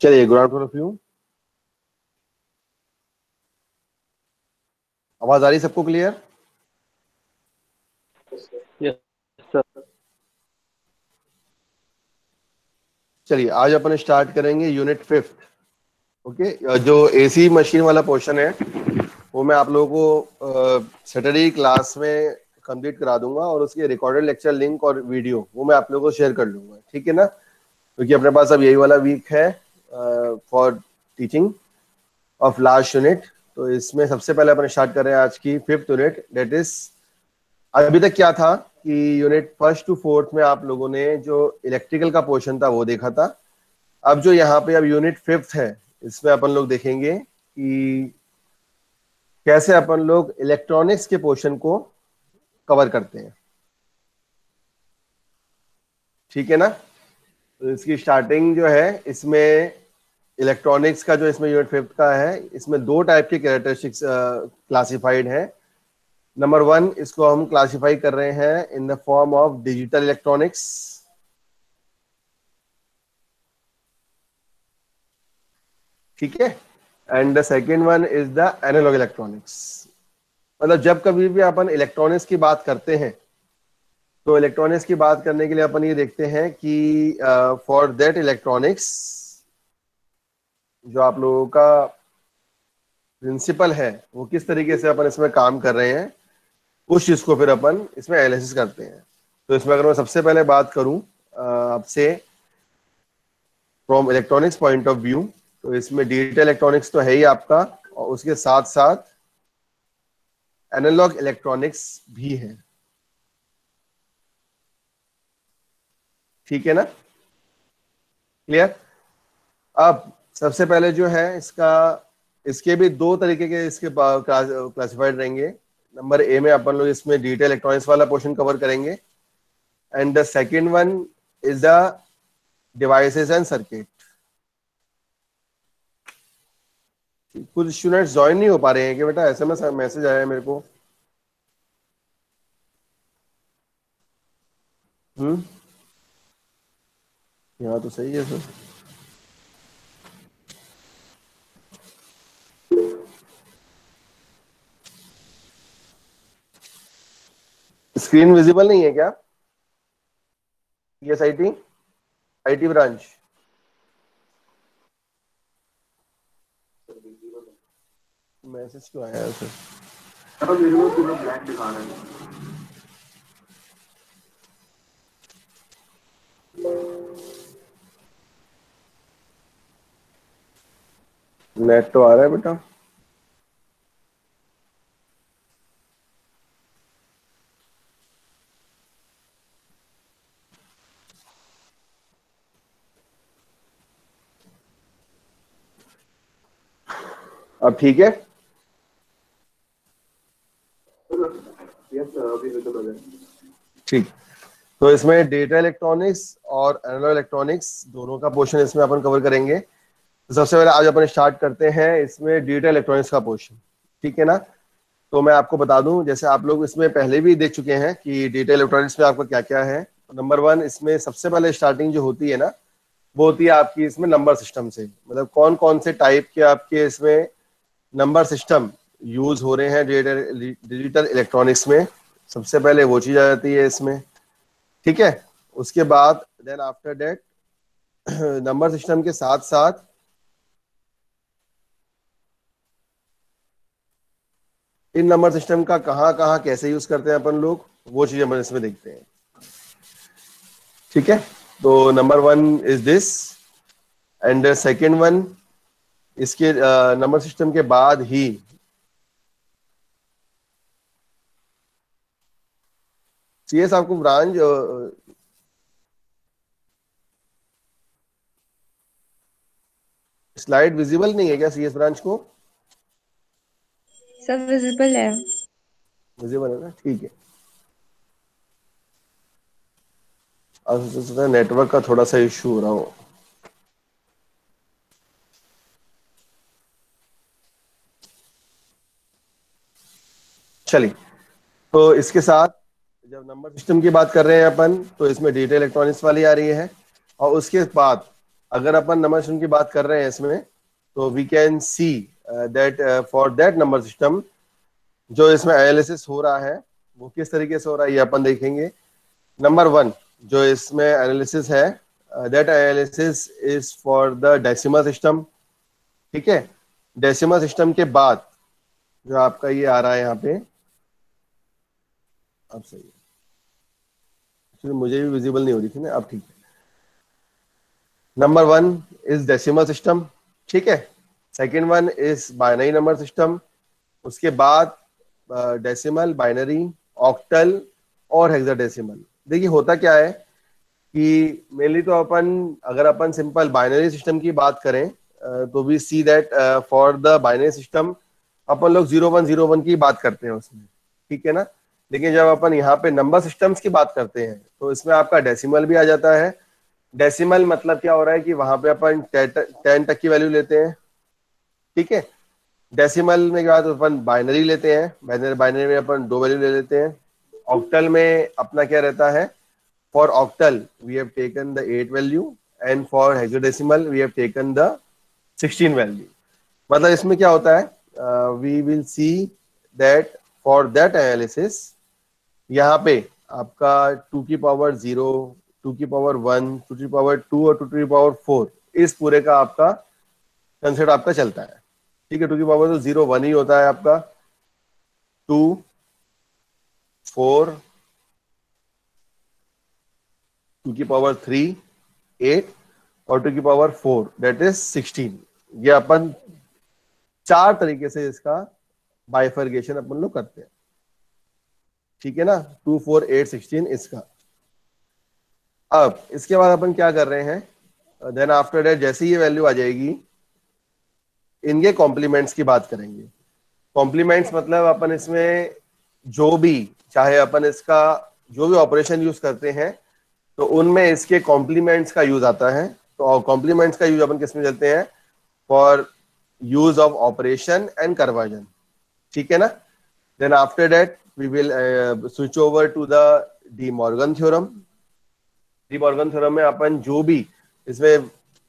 चलिए, good afternoon of you. आवाज आ रही सबको क्लियर? Yes sir. चलिए, आज अपन स्टार्ट करेंगे यूनिट 5। ओके, जो एसी मशीन वाला पोर्शन है वो मैं आप लोगों को सैटरडे क्लास में कंप्लीट करा दूंगा, और उसके रिकॉर्डेड लेक्चर लिंक और वीडियो वो मैं आप लोगों को शेयर कर दूंगा, ठीक है ना? क्योंकि अपने पास अब यही वाला वीक है for teaching of last unit. तो इसमें सबसे पहले अपन स्टार्ट कर रहे हैं आज की 5th यूनिट, डेट इज। अभी तक क्या था कि यूनिट 1st to 4th में आप लोगों ने जो इलेक्ट्रिकल का पोर्शन था वो देखा था। अब जो यहाँ पे अब यूनिट 5th है, इसमें अपन लोग देखेंगे कि कैसे अपन लोग इलेक्ट्रॉनिक्स के पोर्शन को कवर करते हैं, ठीक है ना? तो इसकी स्टार्टिंग जो है इसमें इलेक्ट्रॉनिक्स का, जो इसमें यूनिट 5th का है, इसमें दो टाइप के कैरेक्टरिस्टिक्स क्लासिफाइड है। नंबर 1, इसको हम क्लासिफाई कर रहे हैं in the form of digital electronics, ठीक है। And the second one is the analogue electronics. मतलब जब कभी भी अपन इलेक्ट्रॉनिक्स की बात करते हैं तो इलेक्ट्रॉनिक्स की बात करने के लिए अपन ये देखते हैं कि फॉर दैट इलेक्ट्रॉनिक्स जो आप लोगों का प्रिंसिपल है वो किस तरीके से अपन इसमें काम कर रहे हैं, उस चीज को फिर अपन इसमें एनालिसिस करते हैं। तो इसमें अगर मैं सबसे पहले बात करूं आपसे from electronics point of view, तो इसमें डिजिटल इलेक्ट्रॉनिक्स तो है ही आपका, और उसके साथ साथ एनालॉग इलेक्ट्रॉनिक्स भी है, ठीक है ना? क्लियर? अब सबसे पहले जो है इसका, इसके भी दो तरीके के इसके क्लासिफाइड रहेंगे। नंबर ए में अपन लोग इसमें डिजिटल इलेक्ट्रॉनिक्स वाला पोर्शन कवर करेंगे, and the second one is the devices and circuit. कुछ स्टूडेंट्स ज्वाइन नहीं हो पा रहे हैं कि बेटा, एसएमएस मैसेज आया है मेरे को। यहाँ तो सही है सर। स्क्रीन विजिबल नहीं है क्या? Yes, IT, IT branch. Message क्यों आया है सर? मेरे को पूरा ब्लैक दिखा रहा है। नेट तो आ रहा है बेटा। अब ठीक है? ठीक। तो इसमें डेटा इलेक्ट्रॉनिक्स और एनालॉग इलेक्ट्रॉनिक्स दोनों का पोर्शन इसमें अपन कवर करेंगे। तो सबसे पहले आज अपन स्टार्ट करते हैं इसमें डेटा इलेक्ट्रॉनिक्स का पोर्शन, ठीक है ना? तो मैं आपको बता दूं, जैसे आप लोग इसमें पहले भी देख चुके हैं कि डेटा इलेक्ट्रॉनिक्स में आपका क्या क्या है। नंबर 1, इसमें सबसे पहले स्टार्टिंग जो होती है ना, वो होती है आपकी इसमें नंबर सिस्टम से। मतलब कौन कौन से टाइप के आपके इसमें नंबर सिस्टम यूज हो रहे हैं डिजिटल इलेक्ट्रॉनिक्स में। सबसे पहले वो चीज आ जाती है इसमें, ठीक है। उसके बाद then after that number system के साथ साथ इन नंबर सिस्टम का कहाँ कहाँ कैसे यूज करते हैं अपन लोग, वो चीजें अपन इसमें देखते हैं, ठीक है। तो number 1 is this, and second one, इसके नंबर सिस्टम के बाद ही सीएस आपको ब्रांच स्लाइड विजिबल नहीं है क्या सीएस ब्रांच को? सब विजिबल है। विजिबल है ना, ठीक है। नेटवर्क का थोड़ा सा इशू हो रहा हो। चलिए, तो इसके साथ जब नंबर सिस्टम की बात कर रहे हैं अपन, तो इसमें डिजिटल इलेक्ट्रॉनिक्स वाली आ रही है, और उसके बाद अगर अपन नंबर सिस्टम की बात कर रहे हैं इसमें, तो we can see that for that number system जो इसमें एनालिसिस हो रहा है वो किस तरीके से हो रहा है ये अपन देखेंगे। नंबर 1 जो इसमें एनालिसिस है, that analysis is for the decimal system. ठीक है, डेसिमल सिस्टम के बाद जो आपका ये आ रहा है यहाँ पे, अब सही है, एक्चुअली मुझे भी विजिबल नहीं हो रही थी ना, अब ठीक है। नंबर 1 इज डेसिमल सिस्टम, ठीक है। Second one is binary number system, उसके बाद डेसिमल, बाइनरी, ऑक्टल और हेक्साडेसिमल। देखिए होता क्या है कि मेनली तो अपन, अगर अपन सिंपल बाइनरी सिस्टम की बात करें तो we see that for the binary system अपन लोग 0101 की बात करते हैं उसमें, ठीक है ना। लेकिन जब अपन यहाँ पे नंबर सिस्टम्स की बात करते हैं तो इसमें आपका डेसिमल भी आ जाता है। डेसिमल मतलब क्या हो रहा है कि वहां पे अपन 10 तक की वैल्यू लेते हैं, ठीक है। डेसिमल में के बाद अपन बाइनरी लेते हैं, बाइनरी में अपन 2 वैल्यू ले लेते हैं। ऑक्टल में अपना क्या रहता है, for octal we have taken the 8 value and for hexadecimal we have taken the 16 value. मतलब इसमें क्या होता है, we will see that for that analysis यहाँ पे आपका 2 की पावर 0, 2 की पावर 1, 2 की पावर 2 और 2 की पावर 4 इस पूरे का आपका कंसेप्ट आपका चलता है, ठीक है। 2 की पावर तो 0 1 ही होता है आपका, 2 4, 2 की पावर 3 8 और 2 की पावर 4 दैट इज 16। ये अपन 4 तरीके से इसका बाइफर्गेशन अपन लोग करते हैं, ठीक है ना। 2 4 8 16 इसका। अब इसके बाद अपन क्या कर रहे हैं, देन आफ्टर दैट जैसे ये वैल्यू आ जाएगी, इनके कॉम्प्लीमेंट्स की बात करेंगे। कॉम्प्लीमेंट्स मतलब अपन इसमें जो भी, चाहे अपन इसका जो भी ऑपरेशन यूज करते हैं तो उनमें इसके कॉम्प्लीमेंट्स का यूज आता है। तो कॉम्प्लीमेंट्स का यूज अपन किसमें चलते हैं, for use of operation and conversion, ठीक है ना। Then after that we will switch over to the De Morgan theorem. De Morgan theorem में अपन जो भी इसमें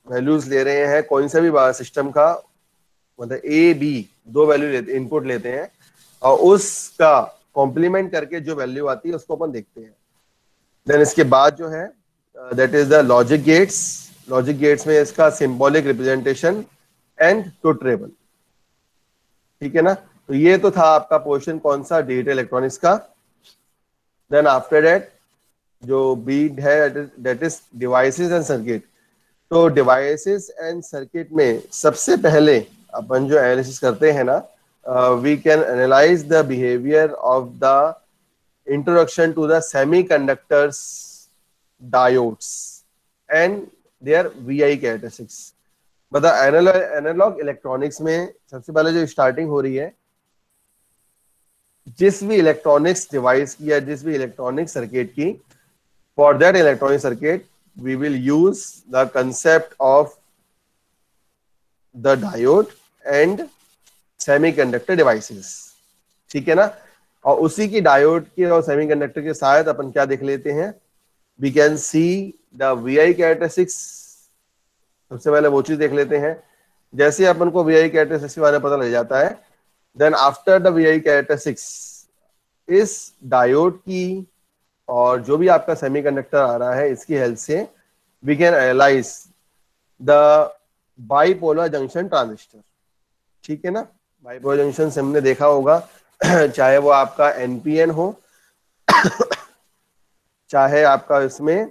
वैल्यूज ले रहे हैं कोई सा भी सिस्टम का, मतलब ए बी 2 वैल्यू लेते, इनपुट लेते हैं और उसका कॉम्प्लीमेंट करके जो वैल्यू आती है उसको अपन देखते हैं। देन इसके बाद जो है that is the logic gates. Logic gates में इसका symbolic representation and truth table, ठीक है ना। तो ये तो था आपका पोर्शन कौन सा, डिजिटल इलेक्ट्रॉनिक्स का। देन आफ्टर दैट जो बी है that is devices and circuit. तो डिवाइसेस एंड सर्किट में सबसे पहले अपन जो एनालिसिस करते हैं ना, we can analyse the behaviour of the introduction to the semiconductors, diodes and their VI characteristics. मतलब एनालॉग इलेक्ट्रॉनिक्स में सबसे पहले जो स्टार्टिंग हो रही है, जिस भी इलेक्ट्रॉनिक्स डिवाइस की या जिस भी इलेक्ट्रॉनिक सर्किट की, for that electronic circuit we will use the concept of the diode and semiconductor devices, ठीक है ना। और उसी की डायोड के और सेमीकंडक्टर के साथ अपन क्या देख लेते हैं, we can see the VI characteristics। सबसे पहले वो चीज देख लेते हैं। जैसे अपन को VI characteristics के बारे में पता लग जाता है, then after the VI characteristics इस डायोड की और जो भी आपका सेमीकंडक्टर आ रहा है इसकी हेल्प से we can analyse the bipolar junction transistor, ठीक है ना। बाइपोलर जंक्शन से हमने देखा होगा चाहे वो आपका एनपीएन हो चाहे आपका इसमें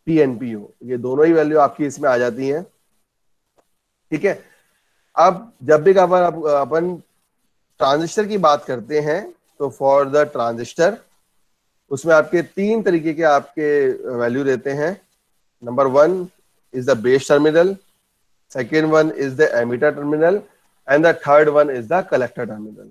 पीएनपी हो, ये दोनों ही वैल्यू आपकी इसमें आ जाती हैं, ठीक है। अब जब भी अपन ट्रांजिस्टर की बात करते हैं तो फॉर द ट्रांजिस्टर उसमें आपके 3 तरीके के आपके वैल्यू रहते हैं। Number 1 is the base terminal, second one is the emitter terminal and the third one is the collector terminal.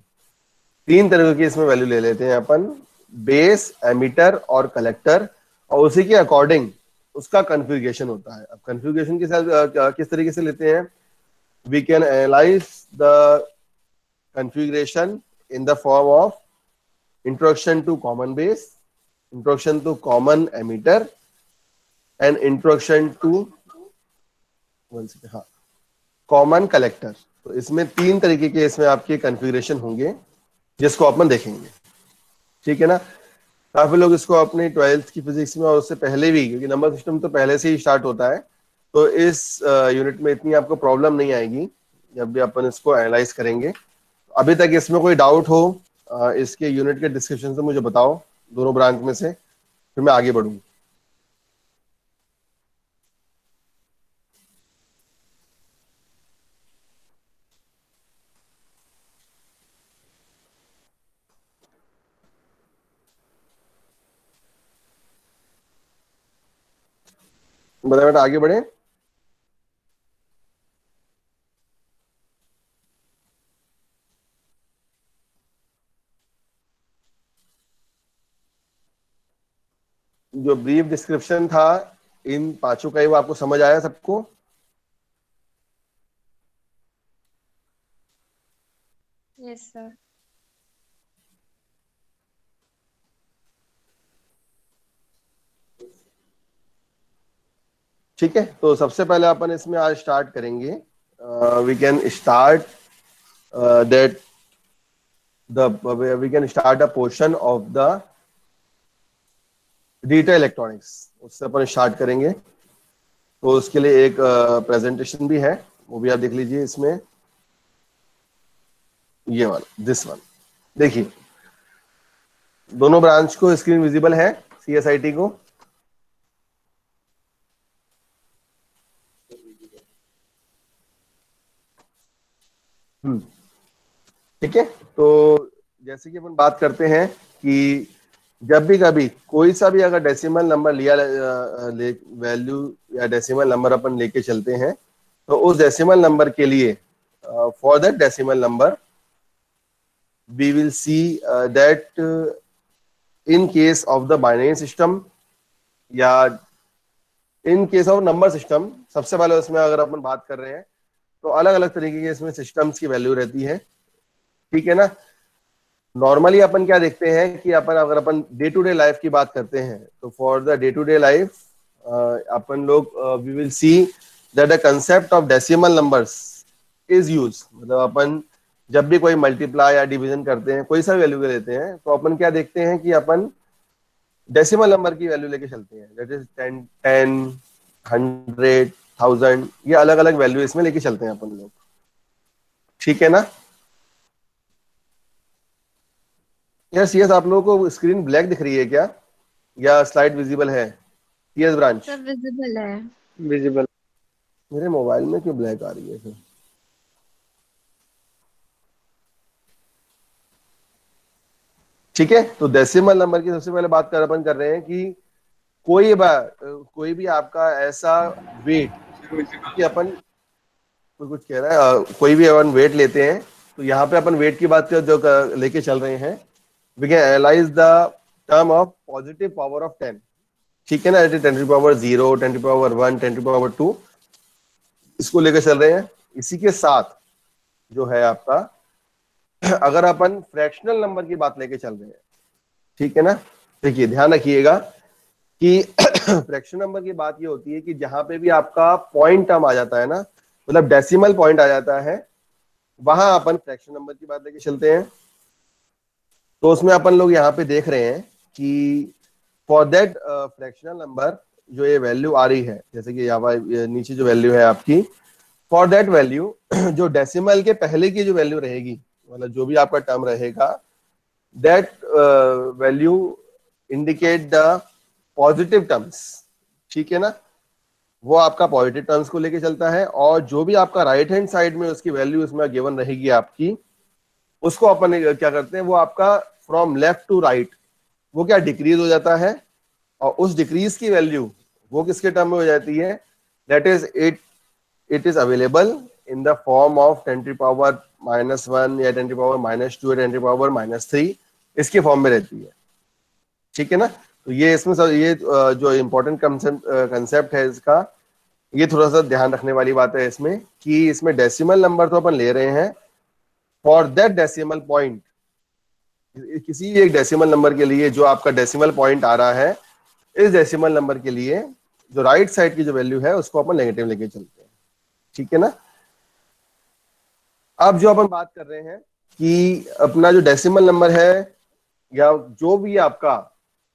3 तरह की इसमें वैल्यू ले लेते हैं अपन, बेस, एमिटर और कलेक्टर, और उसी के अकॉर्डिंग उसका कन्फिगरेशन होता है। अब कन्फिगरेशन के साथ किस तरीके से लेते हैं, we can analyse the configuration in the form of introduction to common base, introduction to common emitter and introduction to one second, हाँ, कॉमन कलेक्टर। तो इसमें 3 तरीके के इसमें आपके कॉन्फ़िगरेशन होंगे जिसको अपन देखेंगे, ठीक है ना। काफी लोग इसको अपनी 12th की फिजिक्स में और उससे पहले भी, क्योंकि नंबर सिस्टम तो पहले से ही स्टार्ट होता है, तो इस यूनिट में इतनी आपको प्रॉब्लम नहीं आएगी जब भी अपन इसको एनालाइज करेंगे। अभी तक इसमें कोई डाउट हो इसके यूनिट के डिस्क्रिप्शन से मुझे बताओ, दोनों ब्रांच में से, फिर मैं आगे बढ़ूँ। बताए बेटा, आगे बढ़े। जो ब्रीफ डिस्क्रिप्शन था इन पांचों का ही, वो आपको समझ आया सबको? Yes sir. ठीक है, तो सबसे पहले अपन इसमें आज स्टार्ट करेंगे। We can start that we can start a portion of the digital electronics, उससे अपन स्टार्ट करेंगे। तो उसके लिए एक प्रेजेंटेशन भी है, वो भी आप देख लीजिए इसमें, ये वाला, दिस वन। देखिए, दोनों ब्रांच को स्क्रीन विजिबल है, CSIT को? ठीक है। तो जैसे कि अपन बात करते हैं कि जब भी कभी कोई सा भी अगर डेसिमल नंबर लिया वैल्यू या डेसिमल नंबर अपन लेके चलते हैं, तो उस डेसिमल नंबर के लिए for that decimal number we will see that in case of the binary system या in case of number system, सबसे पहले उसमें अगर अपन बात कर रहे हैं तो अलग अलग तरीके के इसमें सिस्टम्स की वैल्यू रहती है, ठीक है ना। नॉर्मली अपन क्या देखते हैं कि अगर अपन डे टू डे लाइफ की बात करते हैं, तो for the day to day life अपन लोग we will see that the concept of decimal numbers is use. मतलब अपन जब भी कोई मल्टीप्लाई या डिवीजन करते हैं, कोई सा वैल्यू के लेते हैं, तो अपन क्या देखते हैं कि अपन डेसिमल नंबर की वैल्यू लेके चलते हैं। दैट इज 10, 100, 1000, ये अलग अलग वैल्यू इसमें लेके चलते हैं अपन लोग, ठीक है ना। यार CS, आप लोगों को स्क्रीन ब्लैक दिख रही है क्या, या स्लाइड विजिबल है? CS ब्रांच सब विजिबल है। विजिबल। मेरे मोबाइल में क्यों ब्लैक आ रही है फिर? ठीक है, तो डेसिमल नंबर की सबसे पहले बात अपन कर रहे हैं कि कोई भी आपका ऐसा वेट कि अपन, कोई कुछ कह रहा है, कोई भी अपन वेट लेते हैं, तो यहाँ पे अपन वेट की बात जो लेके चल रहे हैं, we can analyse the term of positive power of 10, ठीक है ना। 10 to the power 0, 10 to the power 1, 10 to the power 2, इसको लेकर चल रहे हैं। इसी के साथ जो है आपका, अगर अपन फ्रैक्शनल नंबर की बात लेके चल रहे हैं, ठीक है ना। देखिए, ध्यान रखिएगा कि फ्रैक्शनल नंबर की बात ये होती है कि जहां पे भी आपका पॉइंट टर्म आ जाता है ना, मतलब डेसिमल पॉइंट आ जाता है, वहां अपन फ्रैक्शन नंबर की बात लेके चलते हैं। तो उसमें अपन लोग यहाँ पे देख रहे हैं कि फॉर दैट फ्रैक्शनल नंबर जो ये वैल्यू आ रही है, जैसे कि यहाँ नीचे जो वैल्यू है आपकी, फॉर दैट वैल्यू जो डेसिमल के पहले की जो वैल्यू रहेगी, मतलब जो भी आपका टर्म रहेगा, that value indicate the positive terms, ठीक है ना। वो आपका पॉजिटिव टर्म्स को लेके चलता है, और जो भी आपका राइट हैंड साइड में उसकी वैल्यू उसमें गिवन रहेगी आपकी, उसको अपन क्या करते हैं, वो आपका फ्रॉम लेफ्ट टू राइट वो क्या डिक्रीज हो जाता है, और उस डिक्रीज की वैल्यू वो किसके टर्म में हो जाती है, that is it is available in the form of 10 to the power -1 या 10 to the power -2 या 10 to the power -3, इसके फॉर्म में रहती है, ठीक है ना। तो ये इसमें ये जो इम्पोर्टेंट कंसेप्ट है इसका, ये थोड़ा सा ध्यान रखने वाली बात है इसमें, कि इसमें डेसिमल नंबर तो अपन ले रहे हैं फॉर दैट डेसिमल पॉइंट, किसी एक डेसिमल नंबर के लिए जो आपका डेसिमल पॉइंट आ रहा है, इस डेसिमल नंबर के लिए जो राइट साइड की जो वैल्यू है उसको अपन नेगेटिव लेके चलते हैं, ठीक है ना। अब जो अपन बात कर रहे हैं कि अपना जो डेसिमल नंबर है या जो भी आपका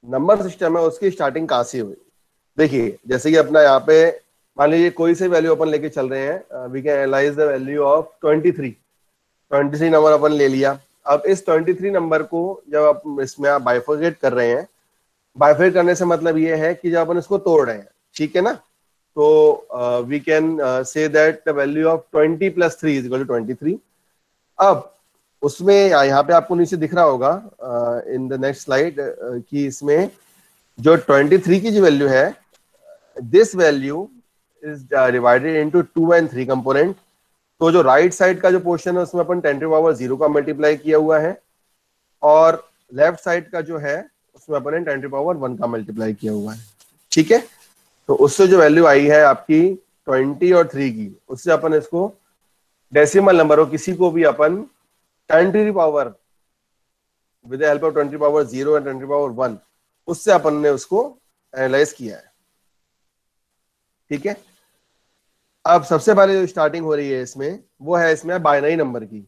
नंबर सिस्टम है उसकी स्टार्टिंग कहाँ से हुई। देखिए जैसे कि अपना यहाँ पे मान लीजिए कोई से वैल्यू अपन लेके चल रहे हैं, we can analyse the value of 23 number अपन ले लिया। अब इस 23 नंबर को जब आप इसमें आप बाइफरकेट कर रहे हैं, बाइफरकेट करने से मतलब ये है कि जब अपन इसको तोड़ रहे हैं, ठीक है ना, तो we can say that the value of 20 + 3 is equal to 23। अब उसमें यहाँ पे आपको नीचे दिख रहा होगा इन द नेक्स्ट स्लाइड कि इसमें जो 23 की जो वैल्यू है, this value is divided into 2 and 3 component. तो जो राइट साइड का जो पोर्शन है उसमें अपन 10⁻0 का मल्टीप्लाई किया हुआ है और लेफ्ट साइड का जो है उसमें अपन ने 10⁻1 का मल्टीप्लाई किया हुआ है, ठीक है। तो उससे जो वैल्यू आई है आपकी 20 और 3 की, उससे अपन इसको डेसिमल नंबर हो किसी को भी अपन 10⁻, with the help of 10⁻0 and 10⁻1, उससे अपन ने उसको एनालाइज किया है, ठीक है। अब सबसे पहले जो स्टार्टिंग हो रही है इसमें वो है इसमें बाइनरी नंबर की।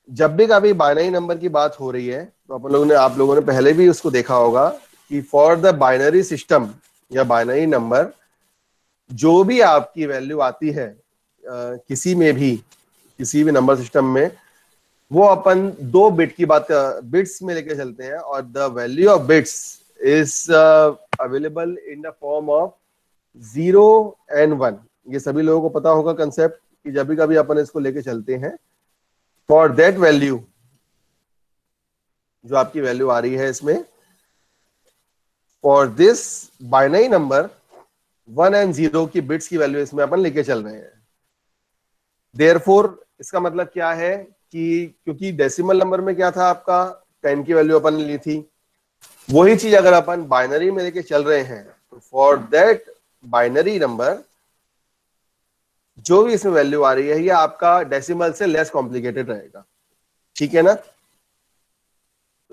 जब भी कभी बाइनरी नंबर की बात हो रही है तो आप लोगों ने पहले भी उसको देखा होगा कि फॉर द बाइनरी सिस्टम या बाइनरी नंबर जो भी आपकी वैल्यू आती है किसी भी नंबर सिस्टम में, वो अपन 2 बिट की बात बिट्स में लेके चलते हैं और the value of bits is available in the form of 0 and 1। ये सभी लोगों को पता होगा कंसेप्ट कि जब भी कभी अपन इसको लेके चलते हैं, फॉर दैट वैल्यू, जो आपकी वैल्यू आ रही है इसमें, for this binary number 1 and 0 की बिट्स की वैल्यू इसमें अपन लेके चल रहे हैं। देयरफॉर इसका मतलब क्या है कि क्योंकि डेसिमल नंबर में क्या था आपका 10 की वैल्यू अपन ने ली थी, वही चीज अगर अपन बाइनरी में लेके चल रहे हैं तो फॉर दैट बाइनरी नंबर जो भी इसमें वैल्यू आ रही है ये आपका डेसिमल से लेस कॉम्प्लिकेटेड रहेगा, ठीक है ना।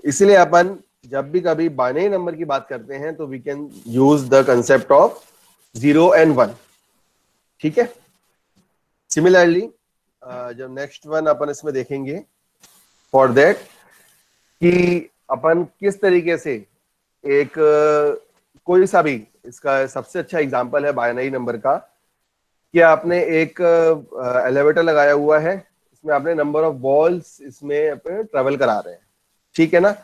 इसलिए अपन जब भी कभी बाइनरी नंबर की बात करते हैं तो we can use the concept of 0 and 1, ठीक है। सिमिलरली जब नेक्स्ट वन अपन इसमें देखेंगे फॉर दैट कि अपन किस तरीके से एक कोई सा भी, इसका सबसे अच्छा एग्जांपल है बाइनरी नंबर का कि आपने एक एलिवेटर लगाया हुआ है, इसमें आपने नंबर ऑफ बॉल्स इसमें ट्रेवल करा रहे हैं, ठीक है ना।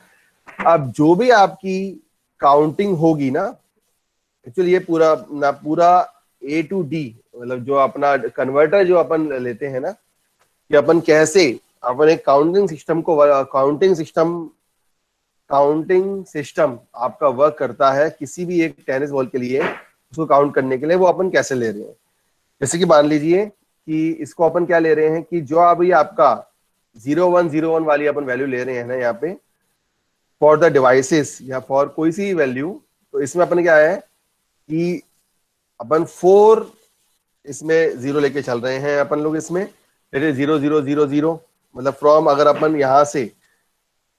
अब जो भी आपकी काउंटिंग होगी ना, एक्चुअली ये पूरा A to D, मतलब जो अपना कन्वर्टर जो अपन लेते हैं ना, कि अपन कैसे अपन एक काउंटिंग सिस्टम आपका वर्क करता है किसी भी एक टेनिस बॉल के लिए, उसको काउंट करने के लिए वो अपन कैसे ले रहे हैं। जैसे कि मान लीजिए कि इसको अपन क्या ले रहे हैं कि जो अभी आपका 0101 वाली अपन वैल्यू ले रहे हैं ना यहाँ पे फॉर द डिवाइसेस या फॉर कोई सी वैल्यू, तो इसमें अपन क्या है कि अपन 4 इसमें 0 लेके चल रहे हैं अपन लोग इसमें 0000, मतलब फ्रॉम, अगर अपन यहाँ से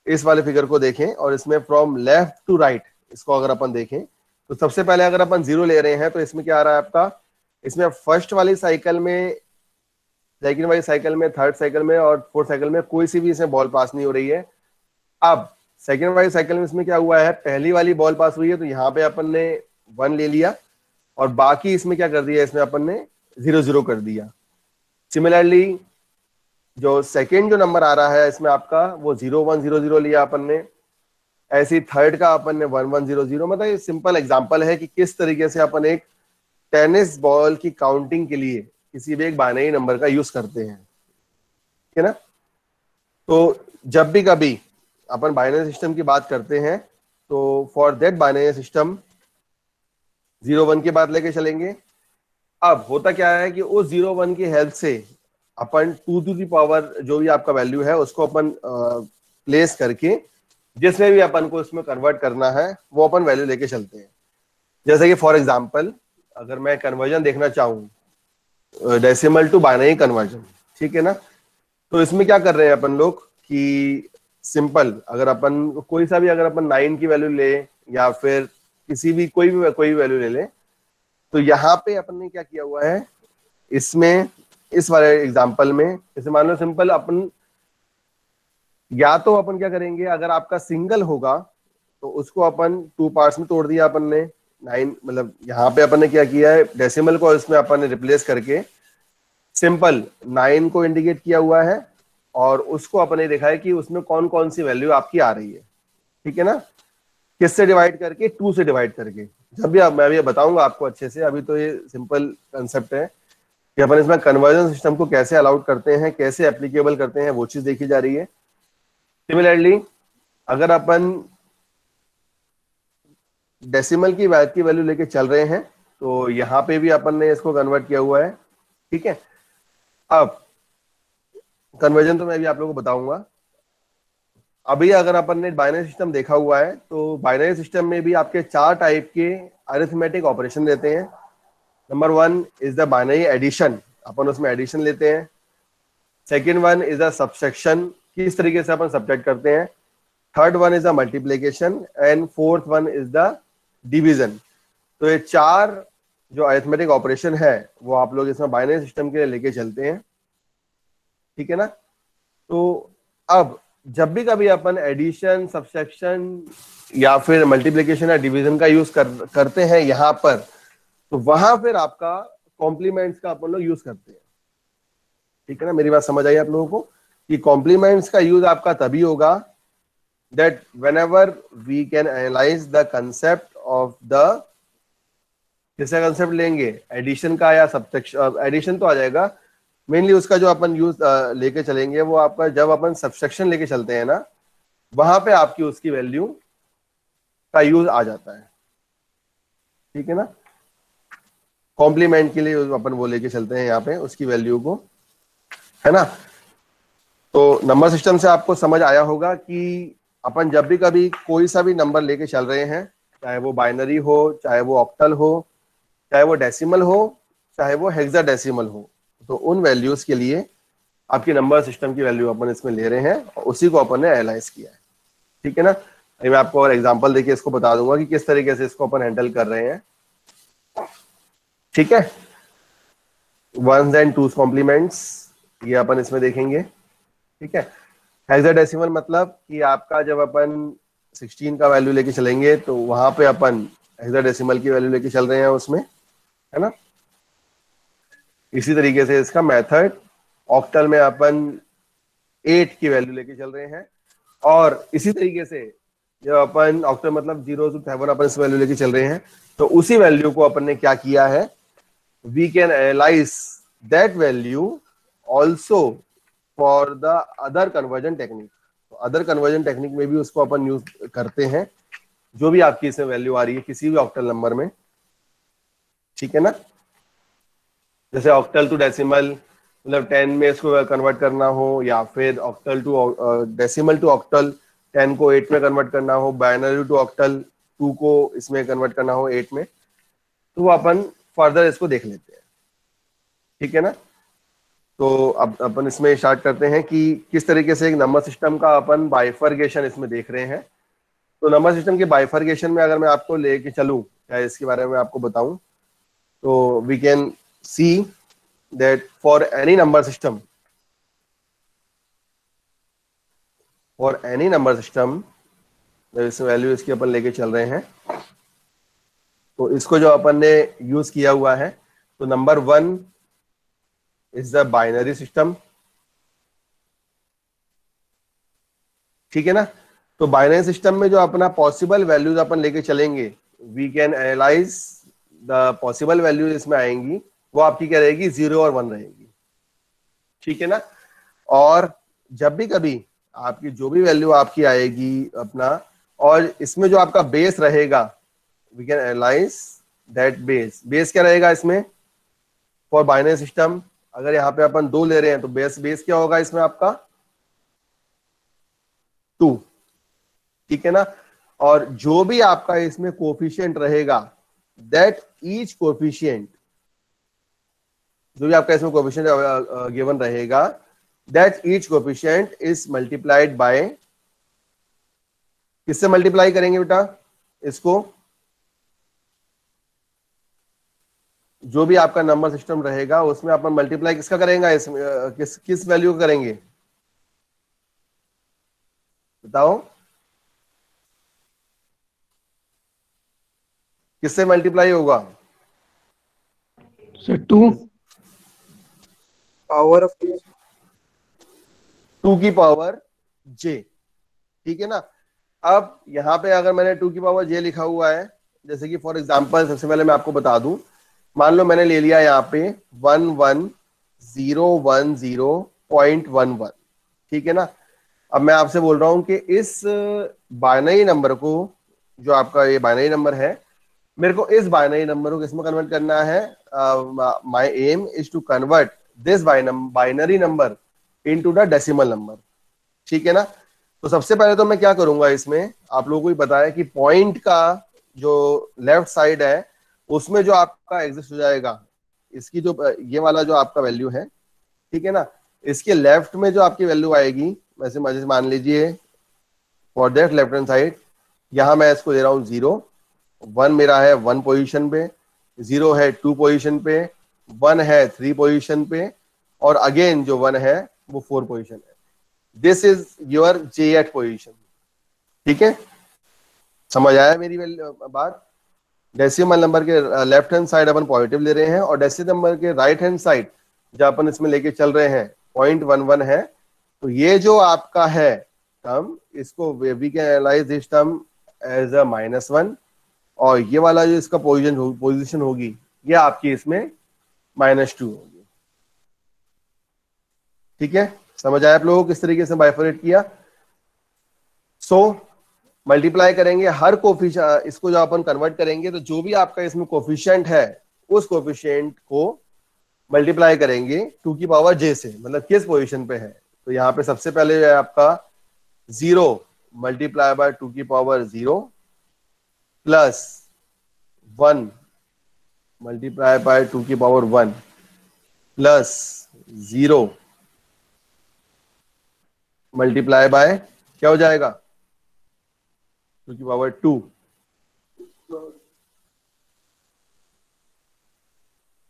इस वाले फिगर को देखें और इसमें फ्रॉम लेफ्ट टू राइट इसको अगर अपन देखें तो सबसे पहले अगर अपन 0 ले रहे हैं तो इसमें क्या आ रहा है आपका, इसमें फर्स्ट वाली साइकिल में, सेकंड वाली साइकिल में, थर्ड साइकिल में और फोर्थ साइकिल में कोई सी भी इसमें बॉल पास नहीं हो रही है। अब सेकंड वाली साइकिल में इसमें क्या हुआ है, पहली वाली बॉल पास हुई है तो यहाँ पे अपन ने 1 ले लिया और बाकी इसमें क्या कर दिया, इसमें अपन ने 0 कर दिया। सिमिलरली जो सेकेंड जो नंबर आ रहा है इसमें आपका वो 0100 लिया अपन ने, ऐसी थर्ड का अपन ने 1100। मतलब ये सिंपल एग्जांपल है कि किस तरीके से अपन एक टेनिस बॉल की काउंटिंग के लिए किसी भी एक बाइनरी नंबर का यूज करते हैं, ठीक है ना। तो जब भी कभी अपन बाइनरी सिस्टम की बात करते हैं तो फॉर दैट बाइनरी सिस्टम 01 की बात लेके चलेंगे। अब होता क्या है कि उस 01 की हेल्प से अपन 2 to the power जो भी आपका वैल्यू है उसको अपन प्लेस करके जिसमें भी अपन को इसमें कन्वर्ट करना है वो अपन वैल्यू लेके चलते हैं। जैसे कि फॉर एग्जांपल अगर मैं कन्वर्जन देखना चाहूँ डेसिमल टू बाइनरी कन्वर्जन, ठीक है ना, तो इसमें क्या कर रहे हैं अपन लोग कि सिंपल अगर अपन कोई सा भी अगर अपन 9 की वैल्यू ले या फिर किसी भी कोई भी वैल्यू ले ले, तो यहाँ पे अपन ने क्या किया हुआ है, इसमें इस वाले एग्जांपल में जैसे मान लो सिंपल अपन, या तो अपन क्या करेंगे, अगर आपका सिंगल होगा तो उसको अपन 2 पार्ट्स में तोड़ दिया अपन ने, 9 मतलब यहाँ पे अपन ने क्या किया है, डेसिमल को इसमें अपन ने रिप्लेस करके सिंपल 9 को इंडिकेट किया हुआ है और उसको अपन ने देखा है कि उसमें कौन कौन सी वैल्यू आपकी आ रही है, ठीक है ना, किससे डिवाइड करके, 2 से डिवाइड करके। जब भी मैं भी बताऊंगा आपको अच्छे से, अभी तो ये सिंपल कंसेप्ट है कि अपन इसमें कन्वर्जन सिस्टम को कैसे अलाउड करते हैं, कैसे एप्लीकेबल करते हैं, वो चीज देखी जा रही है। सिमिलरली अगर अपन डेसिमल की वैल्यू लेके चल रहे हैं तो यहाँ पे भी अपन ने इसको कन्वर्ट किया हुआ है, ठीक है। अब कन्वर्जन तो मैं भी आप लोगों को बताऊंगा। अभी अगर अपन ने बाइनरी सिस्टम देखा हुआ है तो बाइनरी सिस्टम में भी आपके 4 टाइप के अरिथमेटिक ऑपरेशन रहते हैं। Number 1 is the binary addition, अपन उसमें एडिशन लेते हैं। Second one is the subtraction, किस तरीके से अपन सब्ट्रैक्ट करते हैं। Third one is the multiplication and fourth one is the division. तो ये 4 जो अरिथमेटिक ऑपरेशन है वो आप लोग इसमें बाइनरी सिस्टम के लिए लेके चलते हैं, ठीक है ना। तो अब जब भी कभी अपन एडिशन, सब्सट्रैक्शन या फिर मल्टीप्लिकेशन या डिवीजन का यूज करते हैं यहाँ पर, तो वहां फिर आपका कॉम्प्लीमेंट्स का अपन लोग यूज करते हैं, ठीक है ना। मेरी बात समझ आई आप लोगों को कि कॉम्प्लीमेंट्स का यूज आपका तभी होगा that whenever we can analyze the concept of the, किसका कंसेप्ट लेंगे, एडिशन का या सब्सट्रैक्शन। एडिशन तो आ जाएगा मेनली, उसका जो अपन यूज लेके चलेंगे वो आपका जब अपन सब्सट्रैक्शन लेके चलते हैं ना, वहां पे आपकी उसकी वैल्यू का यूज आ जाता है, ठीक है ना। कॉम्प्लीमेंट के लिए अपन वो लेके चलते हैं यहाँ पे उसकी वैल्यू को, है ना। तो नंबर सिस्टम से आपको समझ आया होगा कि अपन जब भी कभी कोई सा भी नंबर लेके चल रहे हैं, चाहे वो बाइनरी हो, चाहे वो ऑक्टल हो, चाहे वो डेसिमल हो, चाहे वो हेक्साडेसिमल हो, तो उन वैल्यूज के लिए आपकी नंबर सिस्टम की वैल्यू अपन इसमें ले रहे हैं और उसी को अपन ने एनालाइज किया है, ठीक है ना। अभी मैं आपको और एग्जांपल देके इसको बता दूंगा कि किस तरीके से इसको अपन हैंडल कर रहे हैं, ठीक है। 1s एंड 2s कॉम्प्लीमेंट्स ये अपन इसमें देखेंगे, ठीक है। हेक्साडेसिमल मतलब कि आपका जब अपन 16 का वैल्यू लेके चलेंगे तो वहां पे अपन हेक्साडेसिमल की वैल्यू लेके चल रहे हैं उसमें, है ना। इसी तरीके से इसका मेथड, ऑक्टल में अपन 8 की वैल्यू लेके चल रहे हैं और इसी तरीके से जब अपन ऑक्टल मतलब 0 to 7 अपन इस वैल्यू लेके चल रहे हैं तो उसी वैल्यू को अपन ने क्या किया है, we can analyse that value also for the other conversion technique. तो अदर कन्वर्जन टेक्निक में भी उसको अपन यूज करते हैं, जो भी आपकी इसमें वैल्यू आ रही है किसी भी ऑक्टल नंबर में, ठीक है ना। जैसे ऑक्टल टू डेसिमल मतलब 10 में इसको कन्वर्ट करना हो, या फिर octal to decimal to octal 10 को 8 में कन्वर्ट करना हो, बाइनरी टू ऑक्टल 2 को इसमें कन्वर्ट करना हो 8 में, तो वो अपन फर्दर इसको देख लेते हैं, ठीक है ना। तो अब अपन इसमें स्टार्ट करते हैं कि किस तरीके से एक नंबर सिस्टम का अपन बाइफर्गेशन इसमें देख रहे हैं। तो नंबर सिस्टम के बाइफर्गेशन में अगर मैं आपको लेके चलूं या इसके बारे में आपको बताऊं, तो we can see that for any number system, इस वैल्यू इसकी अपन लेके चल रहे हैं, तो इसको जो अपन ने यूज किया हुआ है, तो number 1 is the binary system, ठीक है ना। तो बाइनरी सिस्टम में जो अपना पॉसिबल वैल्यूज अपन लेके चलेंगे, we can analyse the possible values इसमें आएंगी, वो आपकी क्या रहेगी, 0 और 1 रहेगी, ठीक है ना। और जब भी कभी आपकी जो भी वैल्यू आपकी आएगी अपना, और इसमें जो आपका बेस रहेगा, we can analyse that base क्या रहेगा इसमें फॉर बाइनरी सिस्टम। अगर यहाँ पे अपन 2 ले रहे हैं तो बेस क्या होगा इसमें आपका 2, ठीक है ना। और जो भी आपका इसमें कोफिशिएंट रहेगा, दैट ईच कोफिशिएंट, जो भी आपका इसमें कोफिशिएंट गिवन रहेगा, that each coefficient is multiplied by, किससे मल्टीप्लाई करेंगे बेटा इसको, जो भी आपका नंबर सिस्टम रहेगा उसमें अपन मल्टीप्लाई किसका करेंगे, इसमें किस वैल्यू का करेंगे बताओ, किससे मल्टीप्लाई होगा? सर 2 पावर ऑफ 2 की पावर j, ठीक है ना। अब यहाँ पे अगर मैंने 2 की पावर j लिखा हुआ है, जैसे कि फॉर एग्जांपल सबसे पहले मैं आपको बता दूं, मान लो मैंने ले लिया यहाँ पे 11,010.11, ठीक है ना। अब मैं आपसे बोल रहा हूं कि इस बाइनरी नंबर को, जो आपका ये बाइनरी नंबर है, मेरे को इस बाइनरी नंबर को किसमें कन्वर्ट करना है? My aim is to convert this binary number into the decimal number, ठीक है ना। तो सबसे पहले तो मैं क्या करूंगा, इसमें आप लोगों को भी पता है कि पॉइंट का जो लेफ्ट साइड है उसमें जो आपका एग्जिस्ट हो जाएगा, इसकी जो ये वाला जो आपका वैल्यू है, ठीक है ना, इसके लेफ्ट में जो आपकी वैल्यू आएगी, वैसे मजे से मान लीजिए for that left hand side, यहां मैं इसको दे रहा हूं 0, 1 मेरा है 1 पोजीशन पे, 0 है 2 पोजीशन पे, 1 है 3 पोजीशन पे, और अगेन जो 1 है वो 4 पोजीशन है। This is your J at position, ठीक है। समझ आया मेरी बात? डेसिमल नंबर के लेफ्ट हैंड साइड अपन पॉजिटिव ले रहे हैं, और डेसिमल नंबर के राइट हैंड साइड जब अपन इसमें लेके चल रहे हैं 0.11 है, तो ये जो आपका है टर्म, इसको we can analyse this term as a -1, और ये वाला जो इसका पोजीशन होगी ये आपकी इसमें -2 होगी, ठीक है। समझ आया आप लोगों को किस तरीके से बाइफरेट किया? सो मल्टीप्लाई करेंगे हर कोफिशिएंट, इसको जो अपन कन्वर्ट करेंगे तो जो भी आपका इसमें कोफिशिएंट है उस कोफिशिएंट को मल्टीप्लाई करेंगे 2 की पावर j से, मतलब किस पोजीशन पे है। तो यहाँ पे सबसे पहले है आपका 0 मल्टीप्लाई बाय 2 की पावर 0 प्लस 1 मल्टीप्लाई बाय 2 की पावर 1 प्लस 0 मल्टीप्लाई बाय क्या हो जाएगा 2 की पावर 2,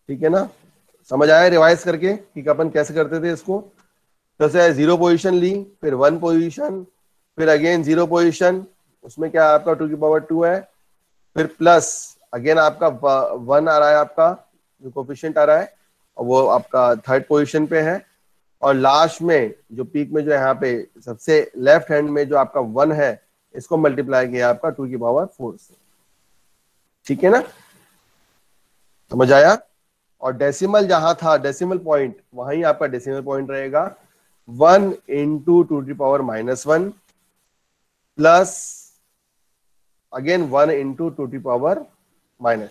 ठीक है ना। समझ आया रिवाइज करके कि अपन कैसे करते थे इसको? जैसे 0 पोजीशन ली, फिर 1 पोजीशन, फिर अगेन 0 पोजीशन, उसमें क्या आपका 2 की पावर 2 है, फिर प्लस अगेन आपका 1 आ रहा है, आपका जो कोफिशिएंट आ रहा है, और वो आपका थर्ड पोजीशन पे है, और लास्ट में जो पीक में जो यहाँ पे सबसे लेफ्ट हैंड में जो आपका 1 है, इसको मल्टीप्लाई किया आपका 2 की पावर 4 से, ठीक है ना। समझ आया? और डेसिमल जहां था, डेसिमल पॉइंट, वहीं आपका डेसिमल पॉइंट रहेगा 1 इंटू 2 की पावर -1 प्लस अगेन 1 इंटू 2 की पावर -2,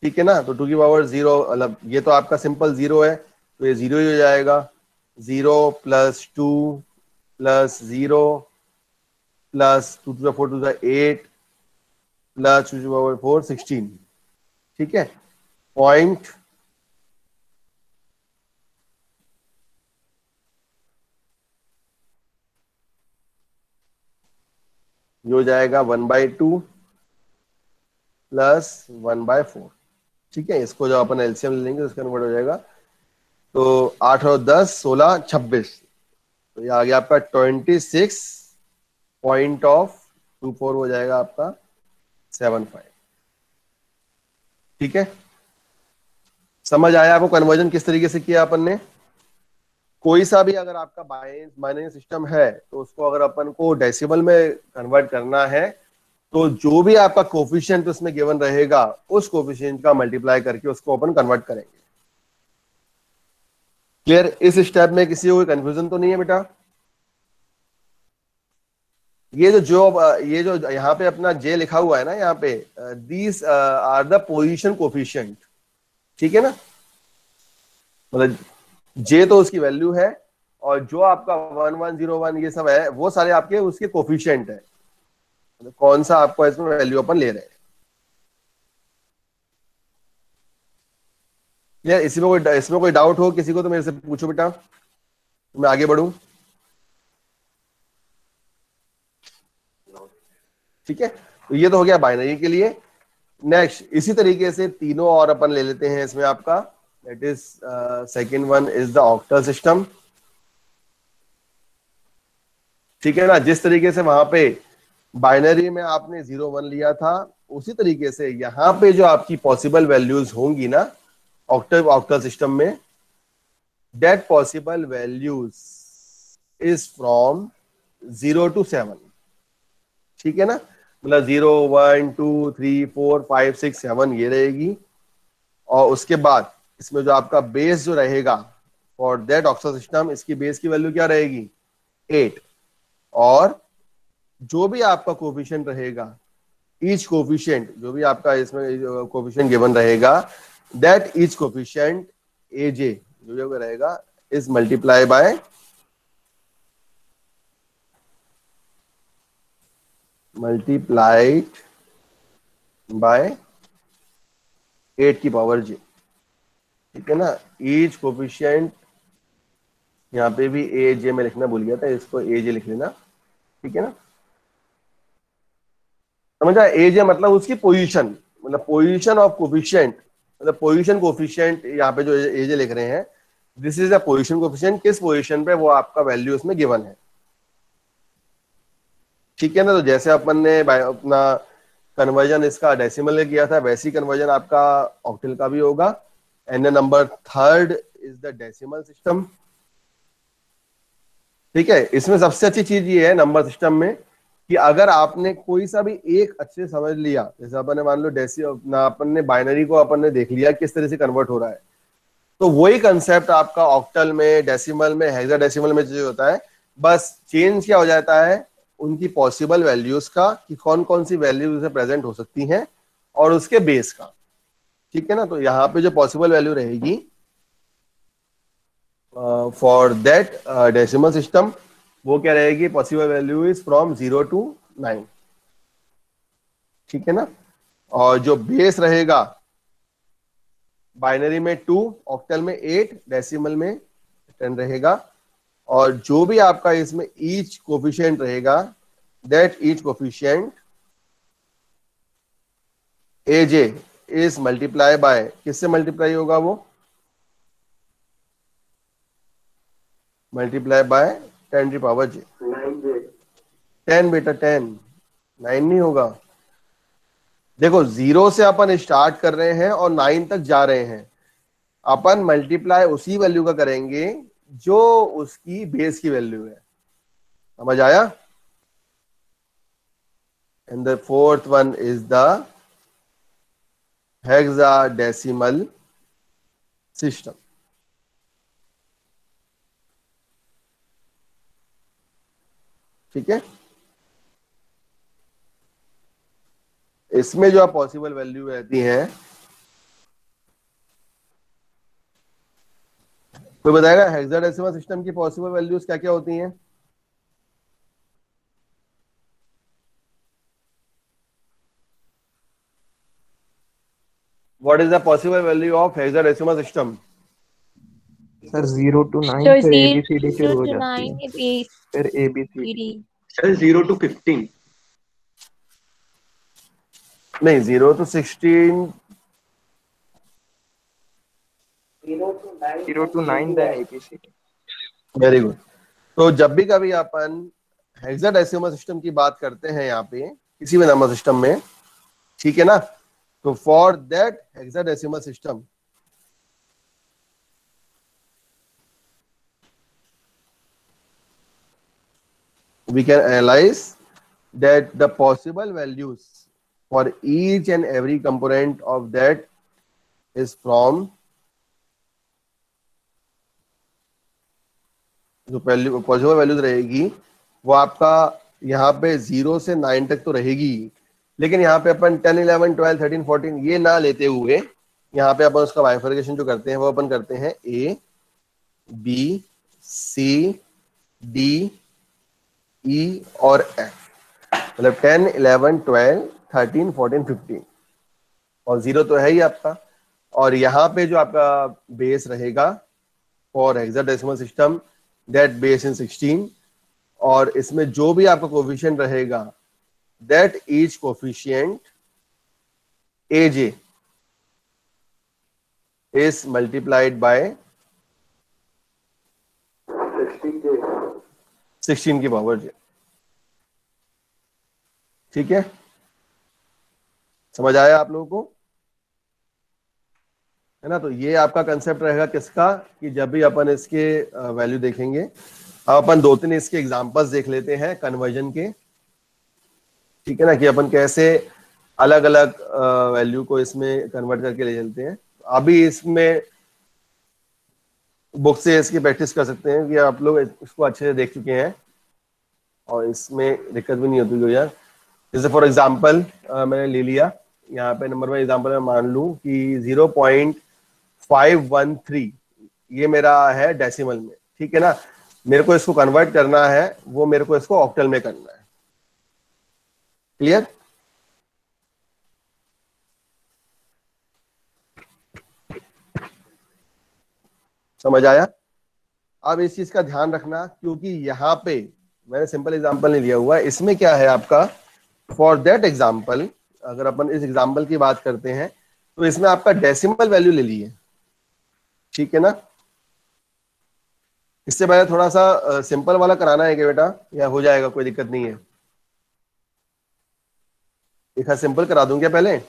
ठीक है ना। तो 2 की पावर 0, मतलब ये तो आपका सिंपल 0 है, तो ये 0 ही हो जाएगा। 0 plus 2 plus 0 plus 2 to the 4 to the 8 plus 2 की पावर 4 16, ठीक है। पॉइंट ये हो जाएगा 1/2 प्लस 1/4, ठीक है। इसको जब अपन एलसीएम ले लेंगे तो इसका कन्वर्ट हो जाएगा, तो 8 और 10 16 26, तो ये आ गया आपका 26.24 हो जाएगा आपका 75, ठीक है। समझ आया आपको कन्वर्जन किस तरीके से किया अपन ने? कोई सा भी अगर आपका बाइनरी सिस्टम है तो उसको अगर अपन को डेसिमल में कन्वर्ट करना है, तो जो भी आपका कोफिशिएंट उसमें गिवन रहेगा उस कोफिशिएंट का मल्टीप्लाई करके उसको अपन कन्वर्ट करेंगे। क्लियर? इस स्टेप में किसी को कोई कंफ्यूजन तो नहीं है बेटा? ये जो यहाँ पे अपना जे लिखा हुआ है ना, यहाँ पे these are the position coefficient, ठीक है ना। मतलब जे तो उसकी वैल्यू है, और जो आपका 1101 ये सब है वो सारे आपके उसके कोफिशिएंट है, मतलब कौन सा आपको इसमें वैल्यू अपन ले रहे हैं। यार इसमें कोई डाउट हो किसी को तो मेरे से पूछो बेटा, तो मैं आगे बढ़ूं, ठीक है। तो ये तो हो गया बाइनरी के लिए। नेक्स्ट इसी तरीके से तीनों और अपन ले लेते हैं इसमें आपका, that is second one is the octal system. ठीक है ना, जिस तरीके से वहां पे बाइनरी में आपने 0 1 लिया था, उसी तरीके से यहाँ पे जो आपकी पॉसिबल वैल्यूज होंगी ना ऑक्टल ऑक्टल सिस्टम में, that possible values is from 0 to 7। ठीक है ना, मतलब 0 1 2 3 4 5 6 7 ये रहेगी, और उसके बाद इसमें जो आपका बेस जो रहेगा फॉर दैट ऑक्टल सिस्टम, इसकी बेस की वैल्यू क्या रहेगी 8, और जो भी आपका कोफिशिएंट रहेगा, ईच कोफिशिएंट जो भी आपका इसमें कोफिशिएंट गिवन रहेगा, दैट ईच कोफिशिएंट एजे जो भी रहेगा is multiply by multiplied by 8 की पावर जे। ठीक है ना, ईच कोफिशिएंट, यहाँ पे भी ए जे में लिखना भूल गया था, इसको ए जे लिख लेना। ठीक है ना, समझा, ए जे मतलब उसकी पोजीशन, मतलब पोजीशन ऑफ कोफिशिएंट, मतलब पोजीशन कोफिशिएंट यहाँ पे जो ए जे लिख रहे हैं, this is a position coefficient, किस पोजीशन पे वो आपका वैल्यू उसमें गिवन है। ठीक है ना, तो जैसे अपन ने अपना कन्वर्जन इसका डेसिमल में किया था, वैसी कन्वर्जन आपका ऑक्टल का भी होगा। And number third is the decimal system. ठीक है, इसमें सबसे अच्छी चीज ये है नंबर सिस्टम में कि अगर आपने कोई सा भी एक अच्छे समझ लिया, जैसे अपन ने मान लो अपन ने बाइनरी को अपन ने देख लिया किस तरह से कन्वर्ट हो रहा है, तो वही कंसेप्ट आपका ऑक्टल में, डेसिमल में, हेक्साडेसिमल में जो होता है, बस चेंज क्या हो जाता है उनकी पॉसिबल वैल्यूज का, कि कौन कौन सी वैल्यूज से प्रेजेंट हो सकती हैं, और उसके बेस का। ठीक है ना, तो यहाँ पे जो पॉसिबल वैल्यू रहेगी फॉर दैट डेसिमल सिस्टम, वो क्या रहेगी, possible value is from 0 to 9। ठीक है ना, और जो बेस रहेगा बाइनरी में 2, ऑक्टल में 8, डेसिमल में 10 रहेगा, और जो भी आपका इसमें ईच कोफिशिएंट रहेगा, that each coefficient AJ is multiply by, किससे मल्टीप्लाई होगा वो, मल्टीप्लाई बाय 10 की पावर जे। 10 बेटा 10, 9 नहीं होगा। देखो 0 से अपन स्टार्ट कर रहे हैं और 9 तक जा रहे हैं, अपन मल्टीप्लाई उसी वैल्यू का करेंगे जो उसकी बेस की वैल्यू है। समझ आया? And the fourth one is the hexadecimal system. ठीक है, इसमें जो पॉसिबल वैल्यू रहती है, कोई बताएगा हेक्साडेसिमल सिस्टम की पॉसिबल वैल्यूज क्या क्या होती हैं? What is the possible value of hexadecimal system? Sir 0 to 9 So फिर ABCD 0 शुरू हो to जाती 9 है, is फिर ABCD। ABCD. Sir 0 to 15। नहीं, 0 to 16, 0 to 9 then ABCD। Very good. तो जब भी कभी अपन हेक्साडेसिमल सिस्टम की बात करते हैं यहाँ पे किसी भी नंबर सिस्टम में, ठीक है ना, तो for that hexadecimal system we can analyze that the possible values for each and every component of that is from, जो पॉसिबल वैल्यूज रहेगी वो आपका यहाँ पे 0 से 9 तक तो रहेगी, लेकिन यहाँ पे अपन 10 11 12 13 14 ये ना लेते हुए यहाँ पे अपन उसका बाइफर्केशन जो करते हैं वो अपन करते हैं A B C D E और F, मतलब 10 11 12 13 14 15, और 0 तो है ही आपका, और यहाँ पे जो आपका बेस रहेगा for hexadecimal system, that base in 16, और इसमें जो भी आपका कोफिशिएंट रहेगा, that each coefficient AJ is multiplied by 16 की पावर j। ठीक है, समझ आया आप लोगों को, है ना। तो ये आपका कंसेप्ट रहेगा किसका, कि जब भी अपन इसके वैल्यू देखेंगे, अब अपन 2-3 इसके एग्जांपल्स देख लेते हैं कन्वर्जन के। ठीक है ना, कि अपन कैसे अलग अलग वैल्यू को इसमें कन्वर्ट करके ले चलते हैं। अभी इसमें बुक से इसकी प्रैक्टिस कर सकते हैं कि आप लोग इसको अच्छे से देख चुके हैं और इसमें दिक्कत भी नहीं होती कोई यार। जैसे फॉर एग्जांपल मैंने ले लिया यहाँ पे नंबर में एग्जांपल में मान लूं कि 0.513 ये मेरा है डेसिमल में। ठीक है ना, मेरे को इसको कन्वर्ट करना है, वो मेरे को इसको ऑक्टल में करना है। क्लियर? समझ आया? अब इस चीज का ध्यान रखना, क्योंकि यहाँ पे मैंने सिंपल एग्जांपल नहीं लिया हुआ है। इसमें क्या है आपका, फॉर दैट एग्जांपल, अगर अपन इस एग्जांपल की बात करते हैं तो इसमें आपका डेसिमल वैल्यू ले ली है। ठीक है ना, इससे पहले थोड़ा सा सिंपल वाला कराना है क्या बेटा, या हो जाएगा, कोई दिक्कत नहीं है? एक सिंपल करा दूं क्या पहले?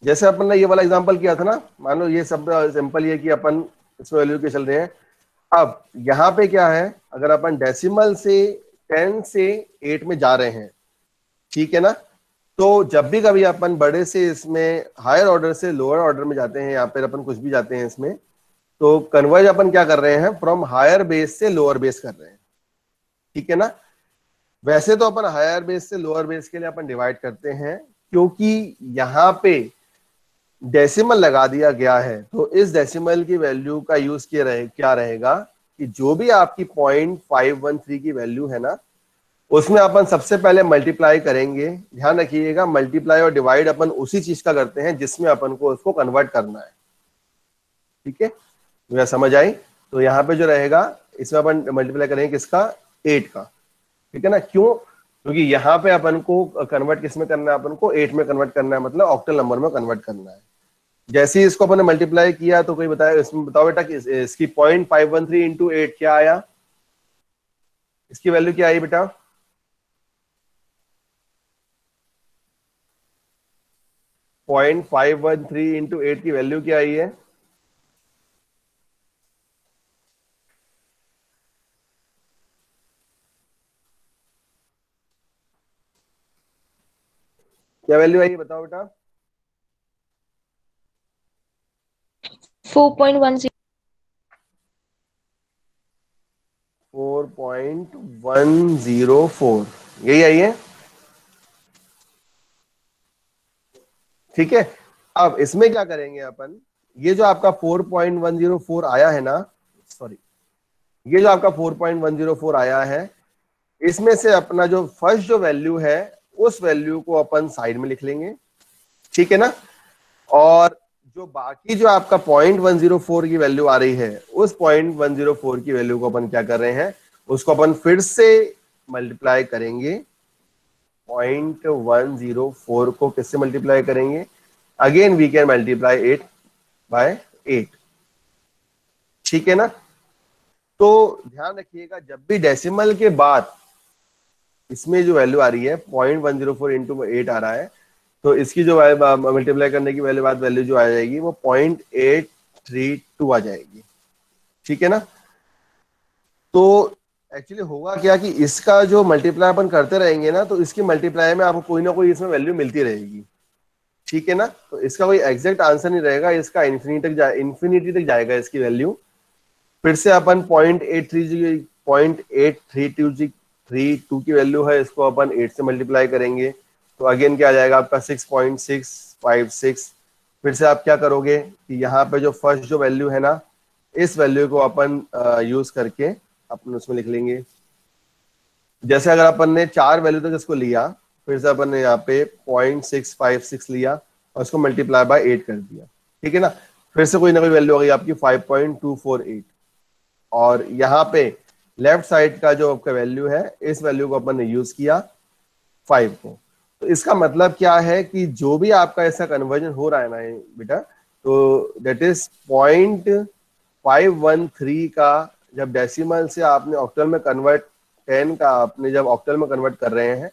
जैसे अपन ने ये वाला एग्जांपल किया था ना, मान लो ये सब सिंपल ये कि अपन इसमें वैल्यू के चल रहे हैं। अब यहाँ पे क्या है, अगर अपन डेसिमल से 10 से 8 में जा रहे हैं, ठीक है ना, तो जब भी कभी अपन बड़े से इसमें हायर ऑर्डर से लोअर ऑर्डर में जाते हैं, या फिर अपन कुछ भी जाते हैं इसमें, तो कन्वर्ज अपन क्या कर रहे हैं, फ्रॉम हायर बेस से लोअर बेस कर रहे हैं। ठीक है ना, वैसे तो अपन हायर बेस से लोअर बेस के लिए अपन डिवाइड करते हैं, क्योंकि यहाँ पे डेसिमल लगा दिया गया है, तो इस डेसिमल की वैल्यू का यूज क्या रहेगा कि जो भी आपकी 0.513 की वैल्यू है ना, उसमें अपन सबसे पहले मल्टीप्लाई करेंगे। ध्यान रखिएगा, मल्टीप्लाई और डिवाइड अपन उसी चीज का करते हैं जिसमें अपन को उसको कन्वर्ट करना है। ठीक है, मुझे समझ आई? तो यहाँ पे जो रहेगा, इसमें अपन मल्टीप्लाई करेंगे किसका, 8 का। ठीक है ना, क्यों? क्योंकि यहाँ पे अपन को कन्वर्ट किस में करना है, अपन को 8 में कन्वर्ट करना है, मतलब ऑक्टल नंबर में कन्वर्ट करना है। जैसे ही इसको अपन ने मल्टीप्लाई किया तो कोई बताया, इसमें बताओ बेटा कि इसकी 0.513 इंटू 8 क्या आया, इसकी वैल्यू क्या आई बेटा? 0.513 इंटू 8 की वैल्यू क्या आई है? क्या वैल्यू आई बताओ बेटा? 4.10। 4.104 यही आई है। ठीक है, अब इसमें क्या करेंगे अपन, ये जो आपका 4.104 आया है ना, सॉरी, ये जो आपका 4.104 आया है, इसमें से अपना जो फर्स्ट जो वैल्यू है, उस वैल्यू को अपन साइड में लिख लेंगे। ठीक है ना, और जो बाकी जो आपका 0.104 की वैल्यू आ रही है, उस 0.104 की वैल्यू को अपन क्या कर रहे हैं, उसको अपन फिर से मल्टीप्लाई करेंगे। 0.104 को किससे मल्टीप्लाई करेंगे? Again we can multiply 8 by 8। ठीक है ना, तो ध्यान रखिएगा, जब भी डेसिमल के बाद इसमें जो वैल्यू आ रही है 0.104 इंटू 8 आ रहा है, तो इसकी जो मल्टीप्लाई करने की बाद वैल्यू जो आ जाएगी वो 0.832 आ जाएगी। ठीक है ना, तो एक्चुअली होगा क्या कि इसका जो मल्टीप्लाई अपन करते रहेंगे ना, तो इसकी मल्टीप्लाई में आपको कोई ना कोई इसमें वैल्यू मिलती रहेगी। ठीक है ना, तो इसका कोई एग्जैक्ट आंसर नहीं रहेगा, इसका इन्फिनिटी तक जाएगा इसकी वैल्यू। फिर से अपन 0.832 की वैल्यू है, इसको अपन 8 से मल्टीप्लाई करेंगे, तो अगेन क्या आ जाएगा आपका 6.656। फिर से आप क्या करोगे कि यहाँ पे जो फर्स्ट जो वैल्यू है ना, इस वैल्यू को अपन यूज करके अपन उसमें लिख लेंगे। जैसे अगर अपन ने 4 वैल्यू तक इसको लिया, फिर से अपन ने यहाँ पे 0.656 लिया और इसको मल्टीप्लाई बाय 8 कर दिया। ठीक है ना, फिर से कोई ना कोई वैल्यू आ गई आपकी 5.248, और यहाँ पे लेफ्ट साइड का जो आपका वैल्यू है, इस वैल्यू को अपन ने यूज किया 5 को, तो इसका मतलब क्या है कि जो भी आपका ऐसा कन्वर्जन हो रहा है ना बेटा, तो दैट इज 0.513 का जब डेसिमल से आपने ऑक्टल में कन्वर्ट, 10 का आपने जब ऑक्टल में कन्वर्ट कर रहे हैं,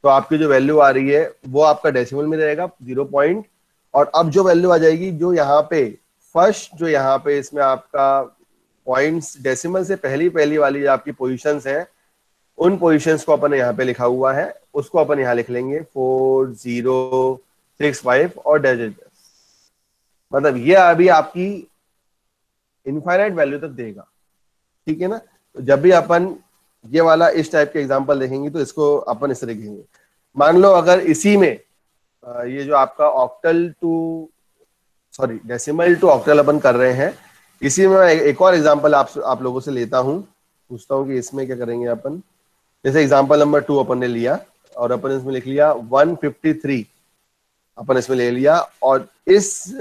तो आपकी जो वैल्यू आ रही है वो आपका डेसिमल में रहेगा 0 पॉइंट। और अब जो वैल्यू आ जाएगी जो यहाँ पे फर्स्ट, जो यहाँ पे इसमें आपका पॉइंट्स डेसिमल से पहली पहली वाली जो आपकी पोजीशंस हैं, उन पोजीशंस को अपन यहाँ पे लिखा हुआ है, उसको अपन यहाँ लिख लेंगे 4065 और डैश। मतलब ये अभी आपकी इनफाइनाइट वैल्यू तक देगा, ठीक है ना। तो जब भी अपन ये वाला इस टाइप के एग्जांपल देखेंगे तो इसको अपन इस तरह लिखेंगे। मान लो अगर इसी में ये जो आपका octal to decimal to octal अपन कर रहे हैं, इसी में एक और एग्जांपल आप लोगों से लेता हूं, पूछता हूं कि इसमें क्या करेंगे अपन। जैसे एग्जांपल नंबर 2 अपन ने लिया और अपन इसमें लिख लिया 153 अपन इसमें ले लिया, और इस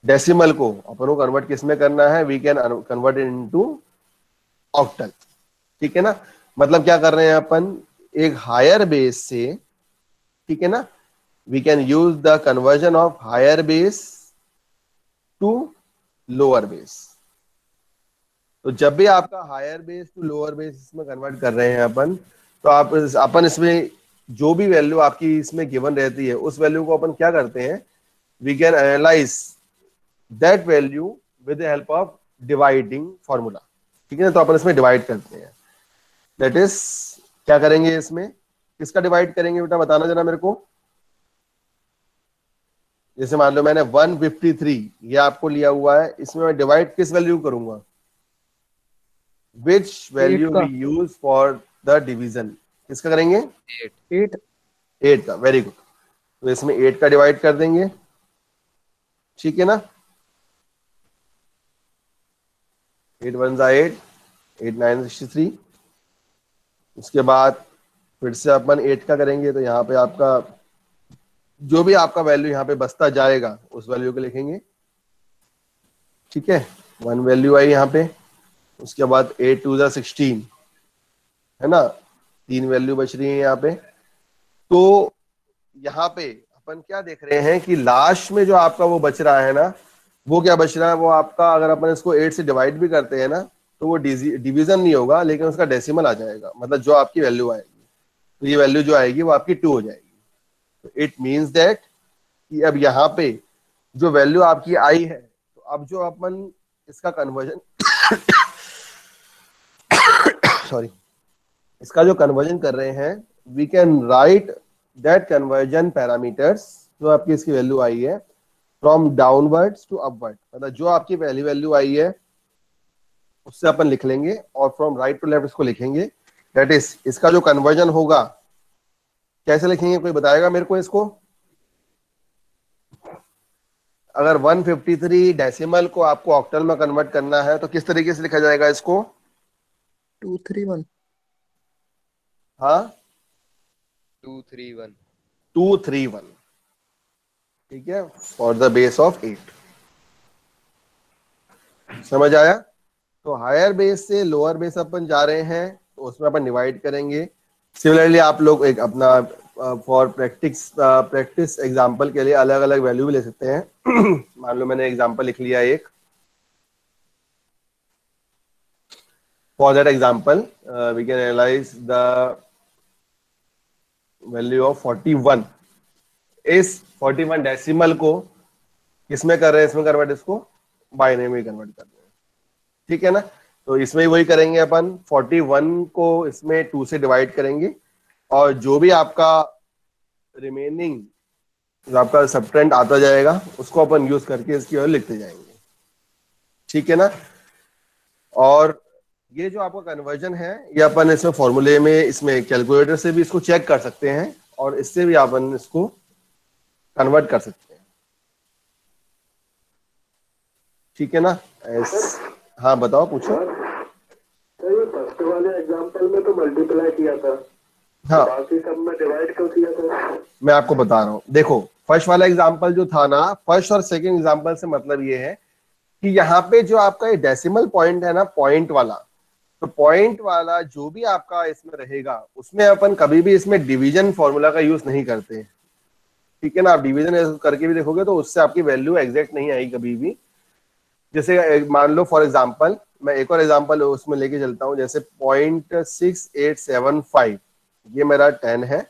डेसिमल को अपन को कन्वर्ट किस में करना है, we can convert it into octal, ठीक है ना। मतलब क्या कर रहे हैं अपन, एक हायर बेस से, ठीक है ना, we can use the conversion of higher base to lower base. तो जब भी आपका higher base to lower base इसमें कन्वर्ट कर रहे हैं अपन, तो अपन इसमें जो भी वैल्यू आपकी इसमें गिवन रहती है उस वैल्यू को अपन क्या करते हैं, we can analyse that value with the help of dividing formula, ठीक है ना। तो अपन इसमें डिवाइड करते हैं, दैट इज क्या करेंगे, इसमें किसका डिवाइड करेंगे बेटा, बताना जरा मेरे को। जैसे मान लो मैंने 153 ये आपको लिया हुआ है, इसमें मैं डिवाइड किस वैल्यू करूंगा, which value we use for the division, किसका करेंगे, 8 का। Very good. तो इसमें 8 का डिवाइड कर देंगे, ठीक है ना। 8 1 8, 8 9 63। उसके बाद फिर से अपन 8 का करेंगे, तो यहाँ पे आपका जो भी आपका वैल्यू यहाँ पे बचता जाएगा उस वैल्यू को लिखेंगे, ठीक है। 1 वैल्यू आई यहाँ पे, उसके बाद 8 2 16, है ना, 3 वैल्यू बच रही है यहाँ पे। तो यहाँ पे अपन क्या देख रहे हैं कि लास्ट में जो आपका वो बच रहा है ना, वो क्या बच रहा है, वो आपका अगर अपन इसको 8 से डिवाइड भी करते हैं ना, तो वो डिवीजन नहीं होगा, लेकिन उसका डेसिमल आ जाएगा। मतलब जो आपकी वैल्यू आएगी, तो ये वैल्यू जो आएगी वो आपकी 2 हो जाएगी। तो इट मीन्स दैट कि अब यहाँ पे जो वैल्यू आपकी आई है, तो अब जो अपन इसका कन्वर्जन सॉरी, इसका जो कन्वर्जन कर रहे हैं, we can write that conversion parameters, जो आपकी इसकी वैल्यू आई है, फ्रॉम डाउनवर्ड्स टू अपवर्ड। मतलब जो आपकी पहली वैल्यू आई है उससे अपन लिख लेंगे, और फ्रॉम राइट टू लेफ्ट इसको लिखेंगे। दैट इज इसका जो कन्वर्जन होगा कैसे लिखेंगे, कोई बताएगा मेरे को इसको। अगर 153 डेसिमल को आपको ऑक्टल में कन्वर्ट करना है तो किस तरीके से लिखा जाएगा इसको, 231। हाँ 231, 231, ठीक है, फॉर द बेस ऑफ 8। समझ आया। तो हायर बेस से लोअर बेस अपन जा रहे हैं, तो उसमें अपन डिवाइड करेंगे। सिमिलरली आप लोग एक अपना फॉर प्रैक्टिस एग्जांपल के लिए अलग अलग वैल्यू भी ले सकते हैं। मान लो मैंने एग्जांपल लिख लिया एक, for that example we can analyse the value of 41। इस 41 डेसिमल को किसमें कर रहे हैं, इसमें कन्वर्ट, इसको बाइनरी में कन्वर्ट कर रहे हैं, ठीक है ना। तो इसमें वही करेंगे अपन, 41 को इसमें 2 से डिवाइड करेंगे, और जो भी आपका रिमेनिंग जो आपका सबट्रेंड आता जाएगा उसको अपन यूज करके इसकी वैल्यू लिखते जाएंगे, ठीक है ना। और ये जो आपका कन्वर्जन है, ये अपन इसमें फॉर्मूले में, इसमें कैलकुलेटर से भी इसको चेक कर सकते हैं, और इससे भी अपन इसको कन्वर्ट कर सकते हैं, ठीक है ना। हाँ बताओ, पूछो। सर ये फर्स्ट वाले एग्जांपल में तो मल्टीप्लाई किया था, हाँ बाकी सब में डिवाइड क्यों किया था? मैं आपको बता रहा हूँ, देखो फर्स्ट वाला एग्जांपल जो था ना, फर्स्ट और सेकंड एग्जांपल से मतलब ये है कि यहाँ पे जो आपका ये डेसिमल पॉइंट है ना, पॉइंट वाला, तो पॉइंट वाला जो भी आपका इसमें रहेगा उसमें अपन कभी भी इसमें डिवीजन फॉर्मूला का यूज नहीं करते हैं, ठीक है ना। आप डिवीजन करके भी देखोगे तो उससे आपकी वैल्यू एग्जैक्ट नहीं आएगी कभी भी। जैसे मान लो फॉर एग्जांपल, मैं एक और एग्जांपल उसमें लेके चलता हूँ, जैसे 0.6875 ये मेरा 10 है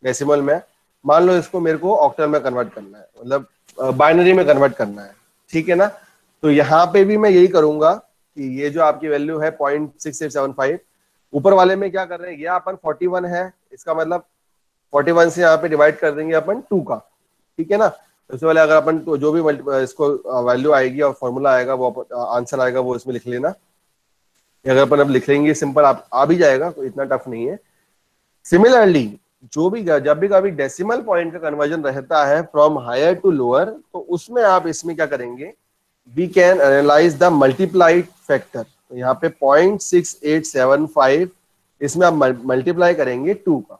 डेसिमल में। मान लो इसको मेरे को ऑक्टल में कन्वर्ट करना है, मतलब बाइनरी में कन्वर्ट करना है, ठीक है ना। तो यहाँ पे भी मैं यही करूंगा कि ये जो आपकी वैल्यू है 0.6875, ऊपर वाले में क्या कर रहे हैं, ये अपन 41 है, इसका मतलब 41 से यहाँ पे डिवाइड कर देंगे अपन 2 का, ठीक है ना। उससे पहले अगर अपन तो जो भी इसको वैल्यू आएगी और फॉर्मूला आएगा वो आंसर आएगा वो इसमें लिख लेना। अगर अपन अब लिख लेंगे सिंपल आप आ भी जाएगा, तो इतना टफ नहीं है। सिमिलरली जो भी जब भी कभी डेसिमल पॉइंट का कन्वर्जन रहता है फ्रॉम हायर टू लोअर, तो उसमें आप इसमें क्या करेंगे, we can analyse the multiplied factor. तो यहाँ पे 0.6875 इसमें आप मल्टीप्लाई करेंगे 2 का।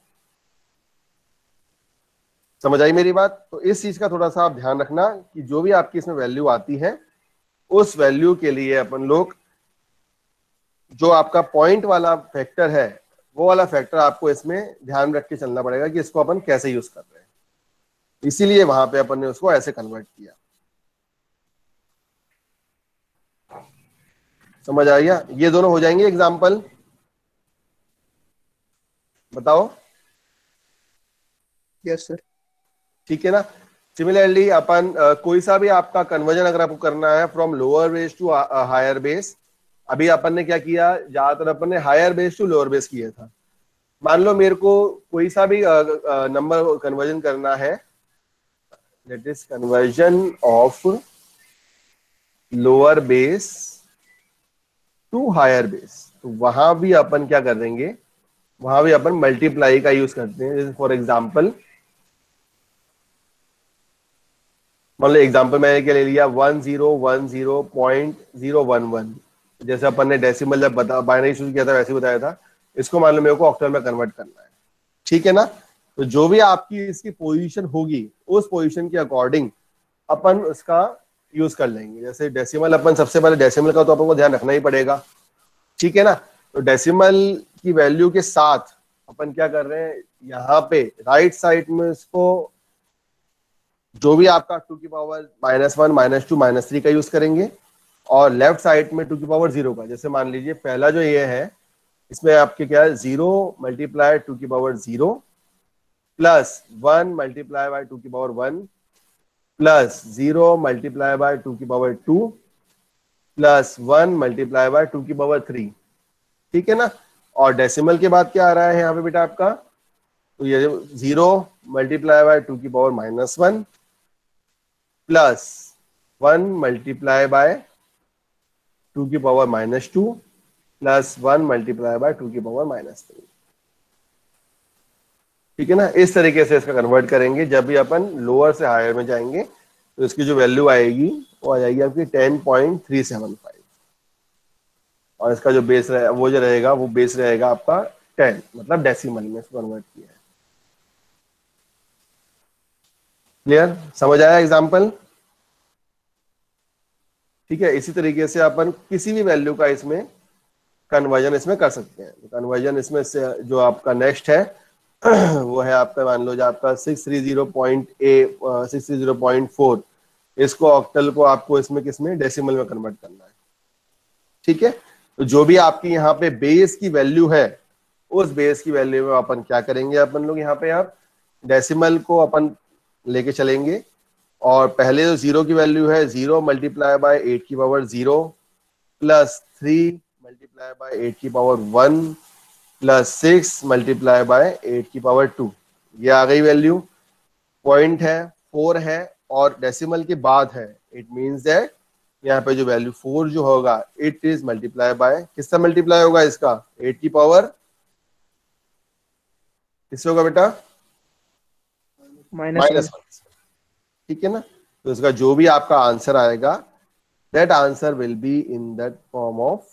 समझ आई मेरी बात? तो इस चीज का थोड़ा सा आप ध्यान रखना कि जो भी आपकी इसमें वैल्यू आती है उस वैल्यू के लिए अपन लोग जो आपका पॉइंट वाला फैक्टर है वो वाला फैक्टर आपको इसमें ध्यान रख के चलना पड़ेगा कि इसको अपन कैसे यूज कर रहे हैं। इसीलिए वहां पे अपन ने उसको ऐसे कन्वर्ट किया। समझ आ गया? ये दोनों हो जाएंगे एग्जाम्पल, बताओ। Yes sir. ठीक है ना। सिमिलरली अपन कोई सा भी आपका कन्वर्जन अगर आपको करना है from lower base to higher base, अभी अपन ने क्या किया, ज्यादातर अपन ने higher base to lower base किया था। मान लो मेरे को कोई सा भी नंबर कन्वर्जन करना है, that is conversion of lower base to higher base, तो वहां भी अपन क्या कर देंगे, वहां भी अपन मल्टीप्लाई का यूज करते हैं। जैसे फॉर एग्जाम्पल, मान लो एग्जाम्पल मैंने क्या ले लिया 1010.011, जैसे अपन ने डेसिमल जब बाइनरी शुरू किया था वैसे बताया था, इसको मान लो मेरे को ऑक्टल में कन्वर्ट करना है, ठीक है ना। तो जो भी आपकी इसकी पोजीशन होगी उस पोजीशन के अकॉर्डिंग अपन उसका यूज कर लेंगे। जैसे डेसिमल अपन सबसे पहले डेसिमल का तो अपन को ध्यान रखना ही पड़ेगा, ठीक है ना। तो डेसिमल की वैल्यू के साथ अपन क्या कर रहे हैं, यहाँ पे राइट साइड में इसको जो भी आपका 2 की पावर -1, -2, -3 का यूज करेंगे, और लेफ्ट साइड में 2 की पावर 0 का। जैसे मान लीजिए पहला जो ये है इसमें आपके क्या है, 0 मल्टीप्लाई 2 की पावर 0 प्लस 1 मल्टीप्लाई बाय 2 की पावर 1 प्लस 0 मल्टीप्लाई बाय 2 की पावर 2 प्लस 1 मल्टीप्लाई बाय 2 की पावर 3, ठीक है ना। और डेसिमल के बाद क्या आ रहा है यहाँ पे बेटा आपका, तो ये 0 मल्टीप्लाई बाय 2 की पावर -1 प्लस 1 मल्टीप्लाई बाय 2 की पावर -2 प्लस 1 मल्टीप्लाई बाय 2 की पावर -3, ठीक है ना। इस तरीके से इसका कन्वर्ट करेंगे। जब भी अपन लोअर से हायर में जाएंगे तो इसकी जो वैल्यू आएगी वो आ जाएगी आपकी 10.375, और इसका जो बेस रहेगा वो जो रहेगा वो बेस रहेगा आपका 10, मतलब डेसिमल में इसको कन्वर्ट किया है। क्लियर? समझ आया एग्जाम्पल? ठीक है। इसी तरीके से अपन किसी भी वैल्यू का इसमें कन्वर्जन इसमें कर सकते हैं। कन्वर्जन इसमें से जो आपका नेक्स्ट है वो है आपका, मान लो जो आपका 630.4, इसको ऑक्टल को आपको इसमें किसमें डेसिमल में कन्वर्ट करना है, ठीक है। तो जो भी आपकी यहाँ पे बेस की वैल्यू है उस बेस की वैल्यू में अपन क्या करेंगे, अपन लोग यहाँ पे आप डेसिमल को अपन लेके चलेंगे, और पहले जो 0 की वैल्यू है 0 मल्टीप्लाई बाय 8 की पावर 0 प्लस 3 मल्टीप्लाई बाय 8 की पावर 1 प्लस 6 मल्टीप्लाई बाय 8 की पावर 2, ये आ गई वैल्यू। पॉइंट है 4 है और डेसिमल के बाद है, इट मीन्स दैट यहाँ पे जो वैल्यू 4 जो होगा इट इज मल्टीप्लाई बाय, किससे मल्टीप्लाई होगा इसका, 8 की पावर किससे होगा बेटा, -1, ठीक है ना। तो इसका जो भी आपका आंसर आएगा that answer will be in that form of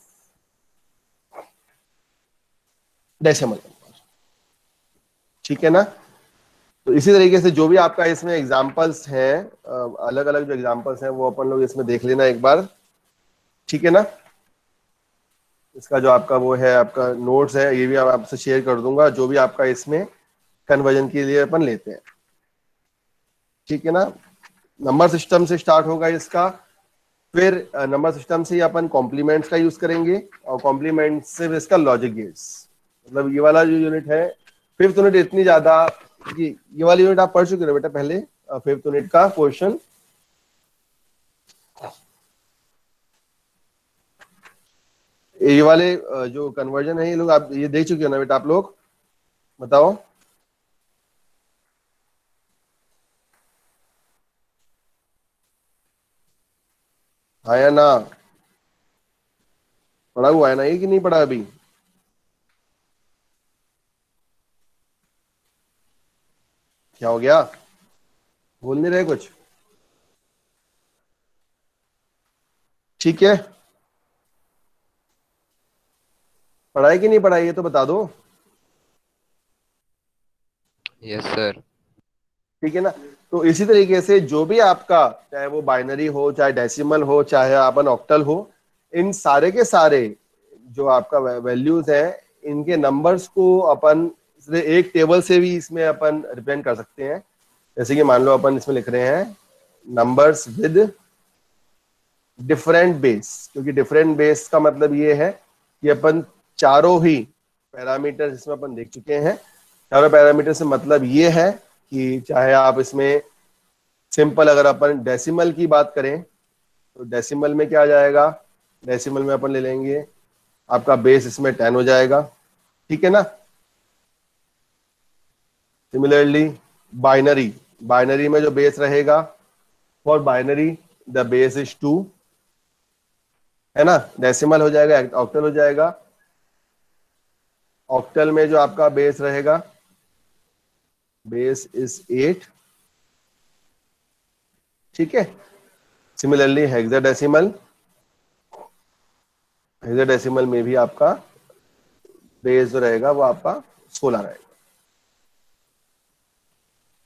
decimal number, ठीक है ना। तो इसी तरीके से जो भी आपका इसमें एग्जांपल्स हैं, अलग अलग जो एग्जांपल्स हैं वो अपन लोग इसमें देख लेना एक बार, ठीक है ना। इसका जो आपका वो है, आपका नोट्स है, ये भी आपसे शेयर कर दूंगा, जो भी आपका इसमें कन्वर्जन के लिए अपन लेते हैं। ठीक है ना। नंबर सिस्टम से स्टार्ट होगा इसका, फिर नंबर सिस्टम से ही अपन कॉम्प्लीमेंट्स का यूज करेंगे, और कॉम्प्लीमेंट से इसका लॉजिक गेट्स। मतलब ये वाला जो यूनिट है, फिफ्थ यूनिट इतनी ज्यादा, ये वाली यूनिट आप पढ़ चुके हो बेटा पहले, फिफ्थ यूनिट का क्वेश्चन। ये वाले जो कन्वर्जन है, ये लोग आप ये देख चुके हो ना बेटा आप लोग, बताओ। हाँ या ना, पढ़ा हुआ है ना ये कि नहीं पढ़ा अभी? क्या हो गया, बोल नहीं रहे कुछ? ठीक है, पढ़ाई कि नहीं पढ़ाई, ये तो बता दो। Yes sir. ठीक है ना। तो इसी तरीके से जो भी आपका, चाहे वो बाइनरी हो, चाहे डेसिमल हो, चाहे अपन ऑक्टल हो, इन सारे के सारे जो आपका वैल्यूज है, इनके नंबर्स को अपन एक टेबल से भी इसमें अपन रिप्रेजेंट कर सकते हैं। जैसे कि मान लो अपन इसमें लिख रहे हैं नंबर्स विद डिफरेंट बेस, क्योंकि डिफरेंट बेस का मतलब ये है कि अपन चारों ही पैरामीटर इसमें अपन देख चुके हैं। चारों पैरामीटर से मतलब ये है कि चाहे आप इसमें सिंपल, अगर अपन डेसिमल की बात करें तो डेसिमल में क्या आ जाएगा, डेसिमल में अपन ले लेंगे आपका बेस इसमें 10 हो जाएगा। ठीक है ना। सिमिलरली बाइनरी, बाइनरी में जो बेस रहेगा, for binary the base is 2, है ना। डेसिमल हो जाएगा, ऑक्टल हो जाएगा। ऑक्टल में जो आपका बेस रहेगा, बेस इज 8। ठीक है। सिमिलरली हेक्साडेसिमल, हेक्साडेसिमल में भी आपका बेस जो रहेगा वो आपका 16 रहेगा।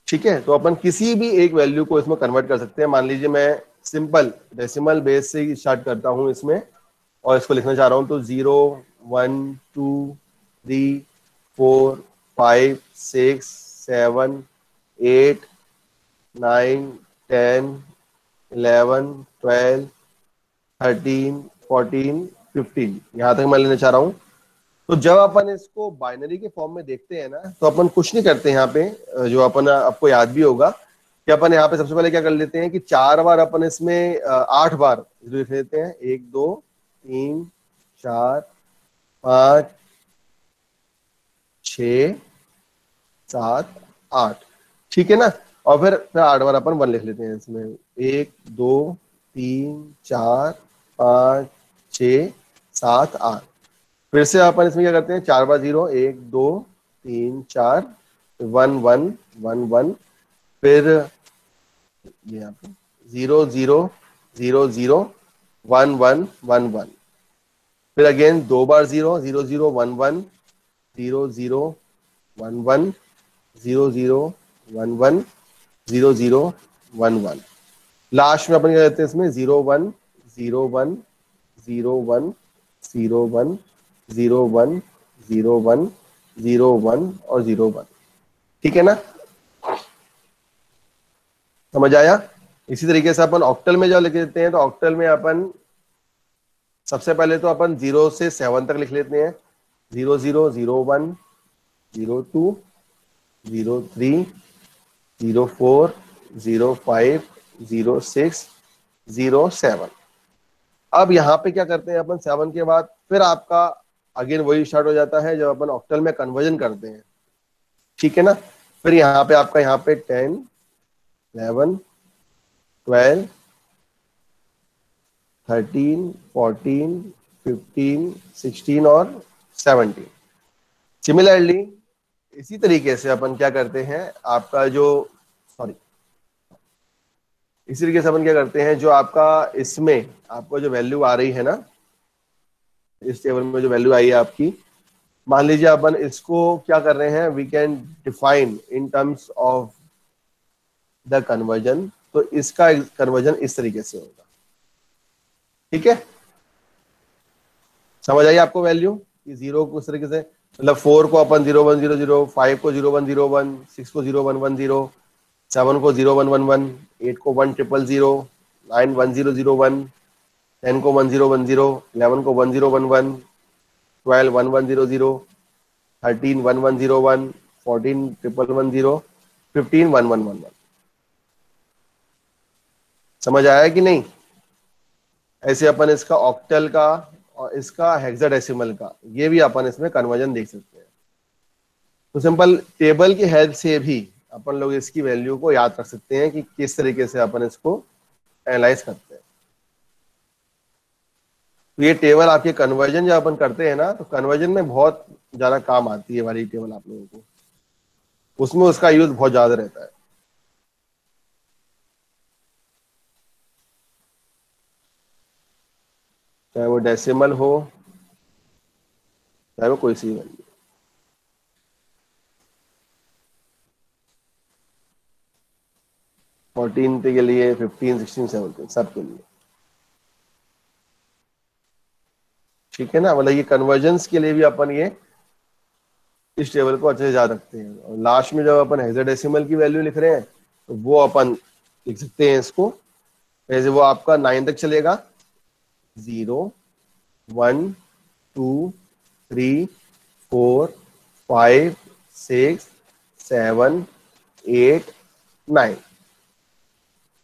ठीक है। तो अपन किसी भी एक वैल्यू को इसमें कन्वर्ट कर सकते हैं। मान लीजिए मैं सिंपल डेसिमल बेस से ही स्टार्ट करता हूं इसमें, और इसको लिखना चाह रहा हूं, तो 0 1 2 3 4 5 6 7 8 9 10 11 12 13 14 15, यहां तक मैं लेना चाह रहा हूं। तो जब अपन इसको बाइनरी के फॉर्म में देखते हैं ना, तो अपन कुछ नहीं करते यहाँ पे, जो अपन आपको याद भी होगा कि अपन यहाँ पे सबसे पहले क्या कर लेते हैं कि 4 बार अपन इसमें 8 बार लिख लेते हैं, 1 2 3 4 5 6 7 8। ठीक है ना। और फिर 8 बार अपन 1 लिख लेते हैं इसमें, 1 2 3 4 5 6 7 8। फिर से अपन इसमें क्या करते हैं, 4 बार 0, 1 2 3 4 1 1 1 1, फिर ये यहाँ पे 0 0 0 0 1 1 1 1, फिर अगेन 2 बार 0 0 0 1 1 0 0 1 1 0 0 1 1 0 0 1 1। लास्ट में अपन क्या करते हैं इसमें 0 1 0 1 0 1 0 1 0 1 0 1 0 1 और 0 1। ठीक है ना, समझ आया। इसी तरीके से अपन ऑक्टल में जब लिख देते हैं, तो ऑक्टल में अपन सबसे पहले तो अपन 0 से 7 तक लिख लेते हैं, 0 0 0 1 0 2 0 3 0 4 0 5 0 6 0 7। अब यहाँ पे क्या करते हैं अपन, 7 के बाद फिर आपका अगेन वही स्टार्ट हो जाता है जब अपन ऑक्टल में कन्वर्जन करते हैं। ठीक है ना। फिर यहाँ पे आपका यहाँ पे 10 11 12 13 14 15 16 और 17। सिमिलरली इसी तरीके से अपन क्या करते हैं, आपका जो सॉरी इसी तरीके से अपन क्या करते हैं, जो आपका इसमें आपको जो वैल्यू आ रही है ना, इस टेबल में जो वैल्यू आई है आपकी, मान लीजिए अपन इसको क्या कर रहे हैं, we can define in terms of the conversion. तो इसका कन्वर्जन इस तरीके से होगा। ठीक है, समझ आई आपको वैल्यू कि जीरो को इस तरीके से, मतलब 4 को अपन 0100, 5 को 0101, 6 को 0110, 7 को 0111, 8 को 1000, 9 1001, 10 को 1010, 11 को 1011, 12 1100, 13 1101, 14 1110, 15 1111। समझ आया कि नहीं? ऐसे अपन इसका ऑक्टल का और इसका हेक्साडेसिमल का ये भी अपन इसमें कन्वर्जन देख सकते हैं। तो सिंपल टेबल की हेल्प से भी अपन लोग इसकी वैल्यू को याद रख सकते हैं कि किस तरीके से अपन इसको एनालाइज करते हैं। तो ये टेबल आपके कन्वर्जन जब अपन करते हैं ना, तो कन्वर्जन में बहुत ज्यादा काम आती है वाली टेबल आप लोगों को, उसमें उसका यूज बहुत ज्यादा रहता है। चाहे वो डेसिमल हो, चाहे वो कोई सी वैल्यू। फोर्टीन के लिए, 15, 16, 17 सब के लिए, ठीक है ना। मतलब ये कन्वर्जन्स के लिए भी अपन ये इस टेबल को अच्छे से याद रखते हैं। और लास्ट में जब अपन हेक्साडेसिमल की वैल्यू लिख रहे हैं तो वो अपन लिख सकते हैं इसको जैसे वो आपका 9 तक चलेगा, 0 1 2 3 4 5 6 7 8 9,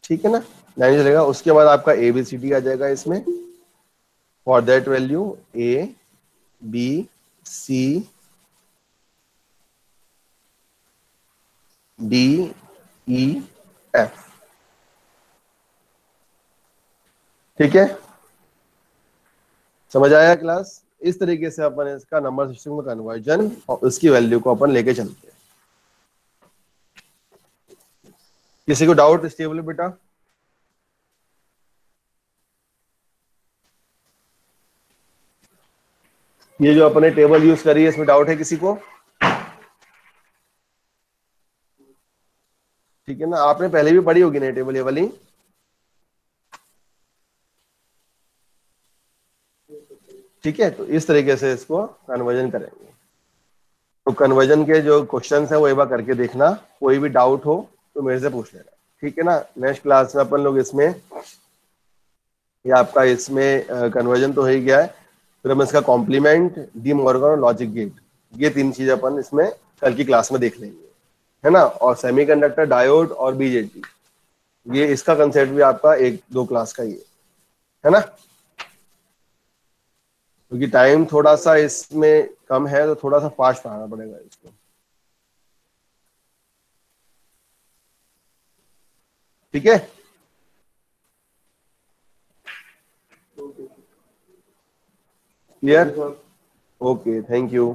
ठीक है ना, 9 चलेगा। उसके बाद आपका ABCD आ जाएगा इसमें, for that value A B C D E F, ठीक है। समझ आया क्लास? इस तरीके से अपन इसका नंबर सिस्टम में कन्वर्जन और उसकी वैल्यू को अपन लेके चलते हैं। किसी को डाउट इस टेबल में बेटा? ये जो अपने टेबल यूज करी है इसमें डाउट है किसी को? ठीक है ना, आपने पहले भी पढ़ी होगी ना टेबल ये वाली। ठीक है, तो इस तरीके से इसको कन्वर्जन करेंगे। तो कन्वर्जन के जो क्वेश्चंस है वो एक बार करके देखना, कोई भी डाउट हो तो मेरे से पूछ लेना, ठीक है ना। नेक्स्ट क्लास में अपन लोग इसमें ये आपका इसमें कन्वर्जन तो हो ही गया है, फिर हम इसका कॉम्प्लीमेंट, डी मॉर्गन और लॉजिक गेट, ये 3 चीजें अपन इसमें कल की क्लास में देख लेंगे, है ना। और सेमीकंडक्टर, डायोड और बीजेटी, ये इसका कंसेप्ट भी आपका 1-2 क्लास का ही है ना। क्योंकि टाइम थोड़ा सा इसमें कम है तो थोड़ा सा फास्ट पढ़ाना पड़ेगा इसको, ठीक है। क्लियर? Okay, thank you.